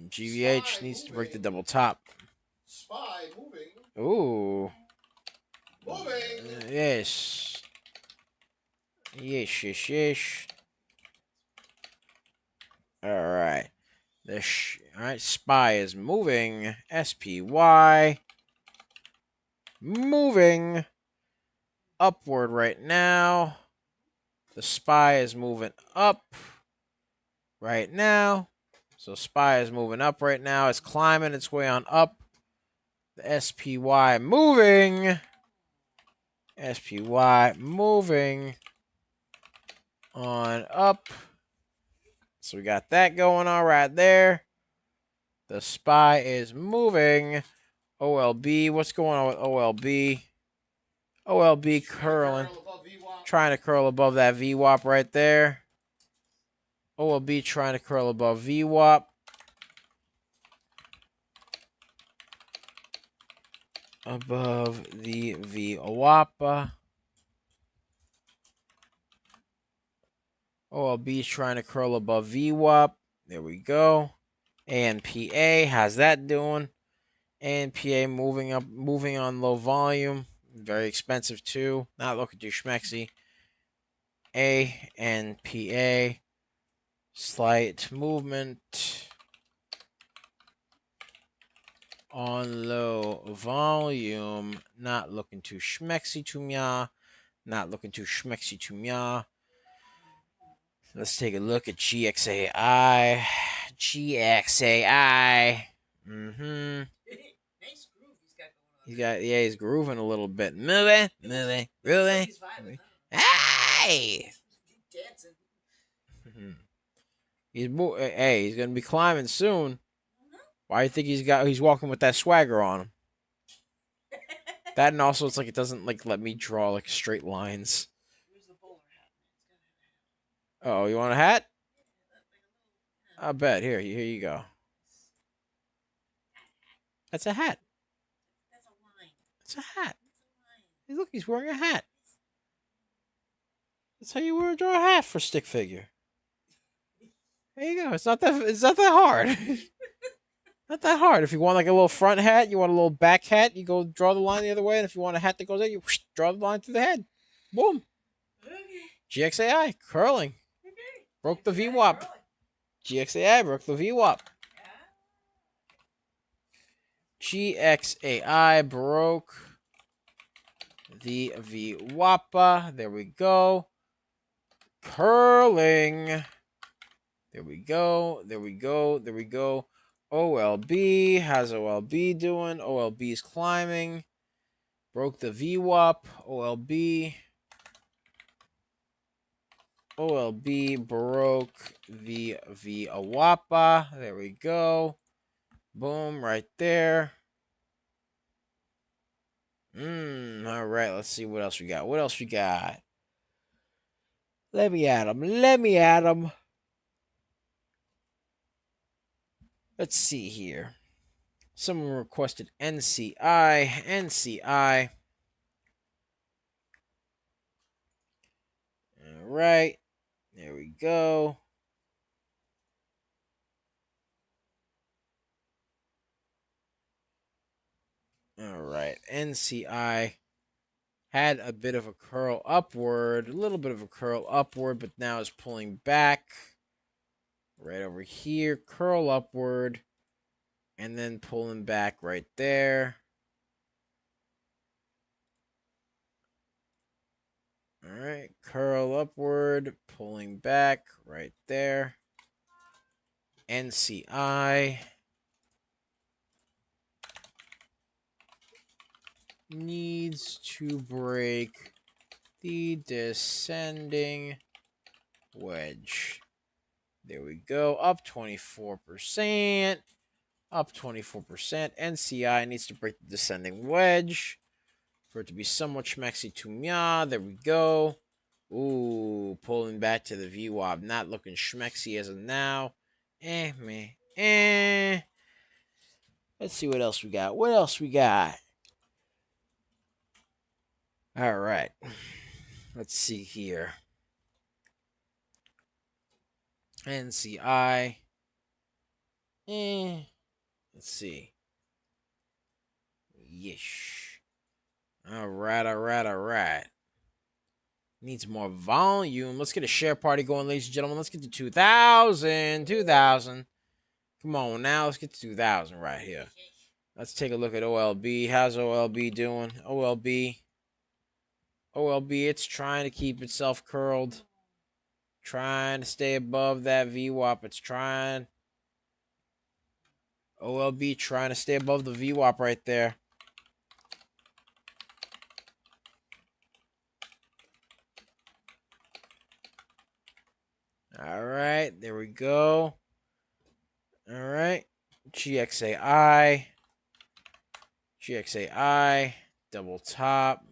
GVH Spy needs to moving. break the double top. Spy moving. Ooh. Moving. Yes. Yes. All right. All right. Spy is moving. SPY. Moving upward right now. The SPY is moving up right now. So SPY is moving up right now. It's climbing its way on up. The SPY moving. SPY moving on up. So we got that going on right there. The SPY is moving. OLB, what's going on with OLB? OLB curling. Trying to curl above that VWAP right there. OLB trying to curl above VWAP. Above the VWAP. OLB is trying to curl above VWAP. There we go. ANPA, how's that doing? ANPA moving up, moving on low volume. Very expensive too. Not looking too schmexy. ANPA, slight movement on low volume. Not looking too schmexy to me. Not looking too schmexy to me. Let's take a look at GXAI. GXAI. Nice groove he's got going on. He's grooving a little bit. Moving. Hey! Dancing. He's gonna be climbing soon. Why do you think he's walking with that swagger on him? That, and also it's like it doesn't like let me draw like straight lines. Where's the bowler hat? Oh, you want a hat? I bet. Here you go. That's a hat. That's a line. It's a hat. Hey, look, he's wearing a hat. That's how you draw a hat for stick figure. There you go. It's not that hard. Not that hard. If you want like a little front hat, you want a little back hat, you go draw the line the other way. And if you want a hat that goes out, you draw the line through the head. Boom. Okay. GXAI curling. Okay. Broke the VWAP. GXAI broke the VWAP. GXAI broke the VWAP. There we go. Curling. There we go. OLB. How's OLB doing? OLB is climbing. Broke the VWAP. OLB. OLB broke the VWAP. There we go. Boom, right there. All right, let's see what else we got. Let me at him. Let's see here. Someone requested NCI. NCI. All right. There we go. All right. NCI had a bit of a curl upward, a little bit of a curl upward, but now is pulling back. Right over here, curl upward, and then pulling back right there. All right, curl upward, pulling back right there. NCI needs to break the descending wedge. There we go, up 24%. Up 24%. NCI needs to break the descending wedge for it to be somewhat schmexy to meow. There we go. Ooh, pulling back to the VWAP. Not looking schmexy as of now. Meh. Let's see what else we got. What else we got? All right. Let's see here. NCI. Let's see. Yeesh. All right. Needs more volume. Let's get a share party going, ladies and gentlemen. Let's get to 2,000. 2,000. Come on now. Let's get to 2,000 right here. Let's take a look at OLB. How's OLB doing? OLB, it's trying to keep itself curled. Trying to stay above that VWAP. It's trying. OLB trying to stay above the VWAP right there. All right, there we go. All right, GXAI, double top.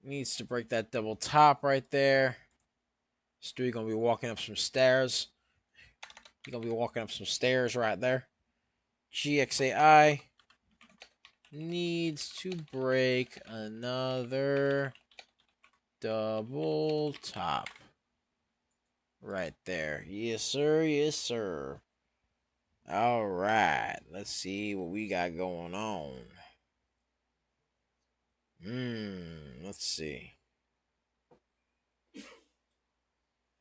Needs to break that double top right there. Stewie gonna be walking up some stairs. He's gonna be walking up some stairs right there. GXAI needs to break another double top right there. Yes, sir. Yes, sir. All right. Let's see what we got going on. Let's see.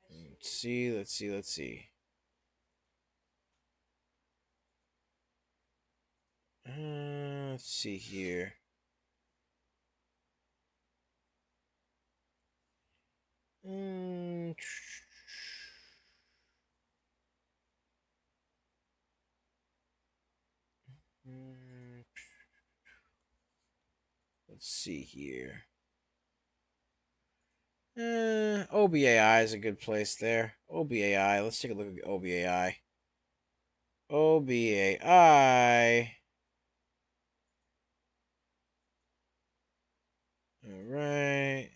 Let's see. Let's see here. Let's see here. OBAI is a good place there. OBAI. Let's take a look at OBAI. OBAI. All right.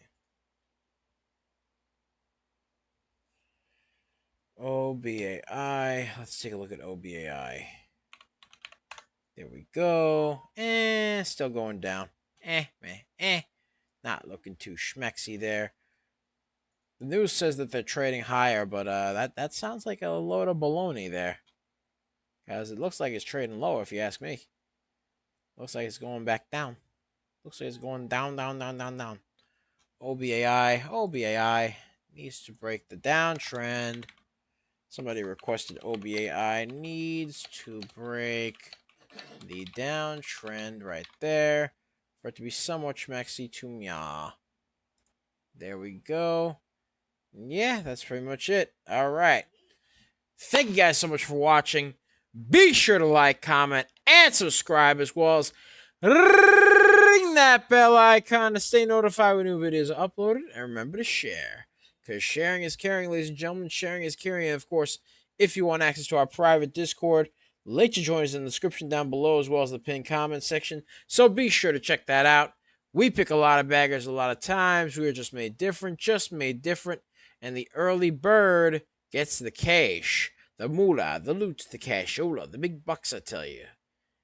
OBAI. Let's take a look at OBAI. There we go. Still going down. Not looking too schmexy there. The news says that they're trading higher, but that sounds like a load of baloney there. Because it looks like it's trading lower, if you ask me. Looks like it's going back down. Looks like it's going down. OBAI needs to break the downtrend. Somebody requested OBAI needs to break the downtrend right there for it to be somewhat schmexy to meow. There we go. Yeah, that's pretty much it. All right. Thank you guys so much for watching. Be sure to like, comment, and subscribe, as well as ring that bell icon to stay notified when new videos are uploaded. And remember to share, because sharing is caring, ladies and gentlemen. Sharing is caring. And of course, if you want access to our private Discord, link to join us in the description down below, as well as the pinned comment section. So be sure to check that out. We pick a lot of baggers a lot of times. We are just made different. and the early bird gets the cash, the moolah, the loot, the cashola, the big bucks, I tell you.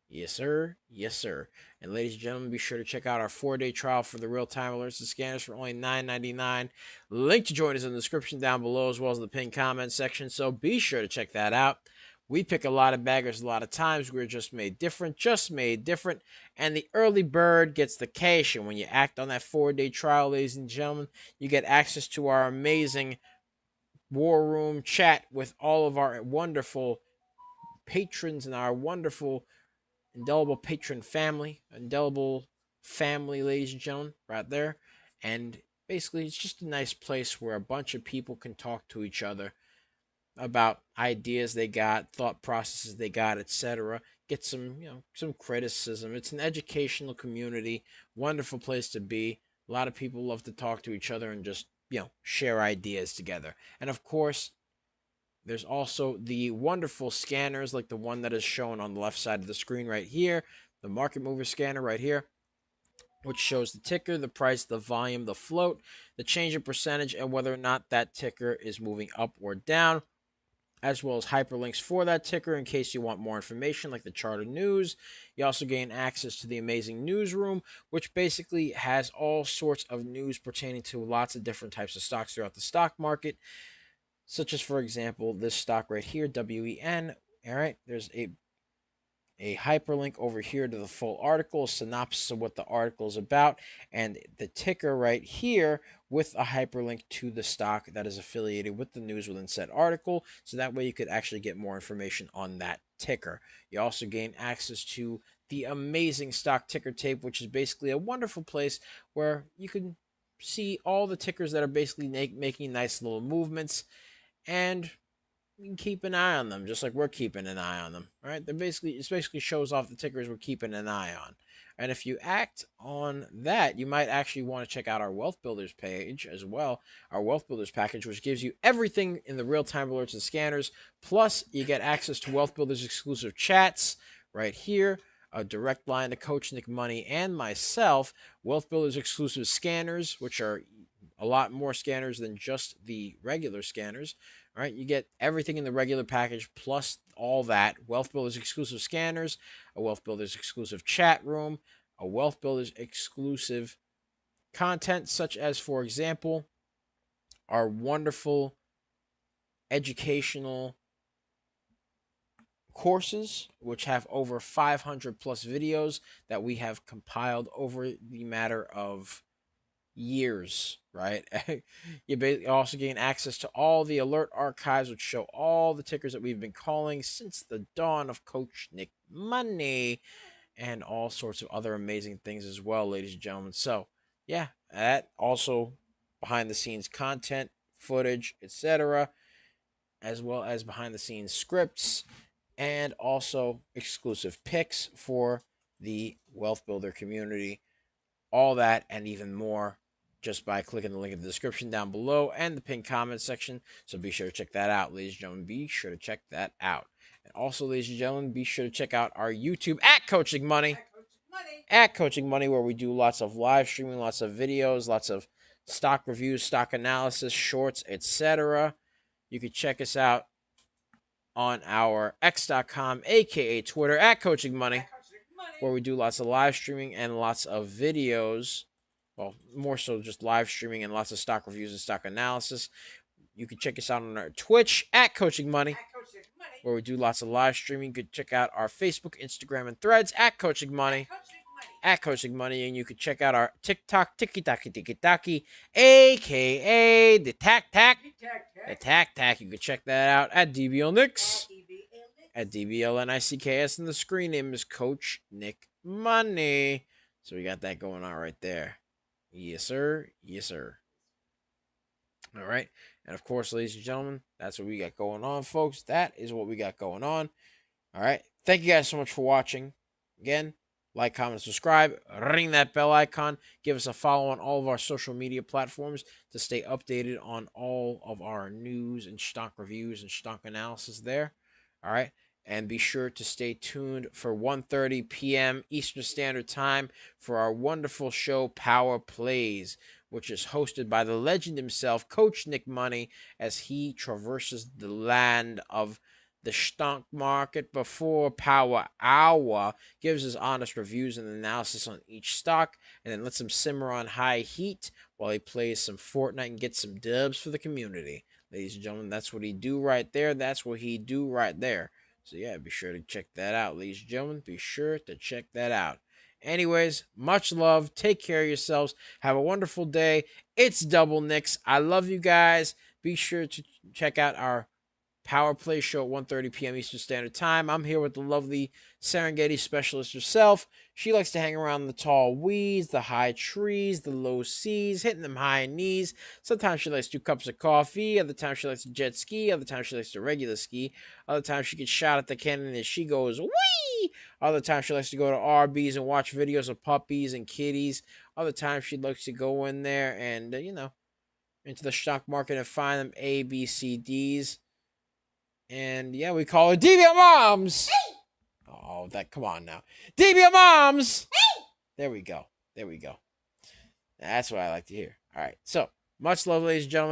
Yes, sir. Yes, sir. And ladies and gentlemen, be sure to check out our 4-day trial for the real-time alerts and scanners for only $9.99. Link to join us in the description down below, as well as the pinned comment section. So be sure to check that out. We pick a lot of baggers a lot of times. We're just made different, And the early bird gets the cash. And when you act on that 4-day trial, ladies and gentlemen, you get access to our amazing war room chat with all of our wonderful patrons and our wonderful indelible patron family, ladies and gentlemen, right there. And basically, it's just a nice place where a bunch of people can talk to each other about ideas they got, thought processes they got, etc. Get some, some criticism. It's an educational community, wonderful place to be. A lot of people love to talk to each other and just, share ideas together. And of course, there's also the wonderful scanners like the one that is shown on the left side of the screen right here, the market mover scanner right here, which shows the ticker, the price, the volume, the float, the change in percentage, and whether or not that ticker is moving up or down, as well as hyperlinks for that ticker in case you want more information like the chart of news. You also gain access to the amazing newsroom, which basically has all sorts of news pertaining to lots of different types of stocks throughout the stock market, such as, for example, this stock right here, WEN. All right, there's a hyperlink over here to the full article, a synopsis of what the article is about, and the ticker right here with a hyperlink to the stock that is affiliated with the news within said article. So that way you could actually get more information on that ticker. You also gain access to the amazing stock ticker tape, which is basically a wonderful place where you can see all the tickers that are basically making nice little movements, and you can keep an eye on them, just like we're keeping an eye on them. All right, it basically shows off the tickers we're keeping an eye on. And if you act on that, you might actually want to check out our Wealth Builders page as well, our Wealth Builders package, which gives you everything in the real-time alerts and scanners. Plus, you get access to Wealth Builders exclusive chats right here, a direct line to Coach Nick Money and myself, Wealth Builders exclusive scanners, which are a lot more scanners than just the regular scanners. All right, you get everything in the regular package plus all that. Wealth Builders exclusive scanners, a Wealth Builders exclusive chat room, a Wealth Builders exclusive content, such as, for example, our wonderful educational courses, which have over 500 plus videos that we have compiled over the matter of years, right? You also gain access to all the alert archives, which show all the tickers that we've been calling since the dawn of Coach Nick Money, and all sorts of other amazing things as well, ladies and gentlemen. So, yeah, that also behind the scenes content, footage, etc., as well as behind the scenes scripts, and also exclusive picks for the Wealth Builder community. All that and even more just by clicking the link in the description down below and the pinned comment section. So be sure to check that out, ladies and gentlemen. Be sure to check that out. And also, ladies and gentlemen, be sure to check out our YouTube at Coaching Money. At Coaching Money, where we do lots of live streaming, lots of videos, lots of stock reviews, stock analysis, shorts, etc. You can check us out on our x.com, aka Twitter, at Coaching Money, where we do lots of live streaming and lots of videos. Well, more so just live streaming and lots of stock reviews and stock analysis. You can check us out on our Twitch at Coaching Money, where we do lots of live streaming. You can check out our Facebook, Instagram, and Threads at Coaching Money. At Coaching Money, and you can check out our TikTok, Tiki-Taki, aka the Tac Tac. The Tac Tac. You can check that out at DBLNix. At DBLNICKS, and the screen name is Coach Nick Money. So we got that going on right there. Yes, sir. Yes, sir. All right. And of course, ladies and gentlemen, that's what we got going on, folks. That is what we got going on. All right. Thank you guys so much for watching. Again, like, comment, subscribe, ring that bell icon, give us a follow on all of our social media platforms to stay updated on all of our news and stock reviews and stock analysis there. All right. And be sure to stay tuned for 1:30 p.m. Eastern Standard Time for our wonderful show, Power Plays, which is hosted by the legend himself, Coach Nick Money, as he traverses the land of the stock market before Power Hour, gives his honest reviews and analysis on each stock, and then lets him simmer on high heat while he plays some Fortnite and gets some dubs for the community. Ladies and gentlemen, that's what he do right there. That's what he do right there. So yeah, be sure to check that out, ladies and gentlemen. Be sure to check that out. Anyways, much love. Take care of yourselves. Have a wonderful day. It's Double Nicks. I love you guys. Be sure to check out our Power Play show at 1:30 p.m. Eastern Standard Time. I'm here with the lovely Serengeti specialist herself. She likes to hang around the tall weeds, the high trees, the low seas, hitting them high knees. Sometimes she likes 2 cups of coffee. Other times she likes to jet ski. Other times she likes to regular ski. Other times she gets shot at the cannon and she goes, wee! Other times she likes to go to RBs and watch videos of puppies and kitties. Other times she likes to go in there and, into the stock market and find them A, B, C, Ds. And yeah, we call her DBL Moms. Oh, come on now. DBL Moms. There we go. There we go. That's what I like to hear. All right. So, much love, ladies and gentlemen.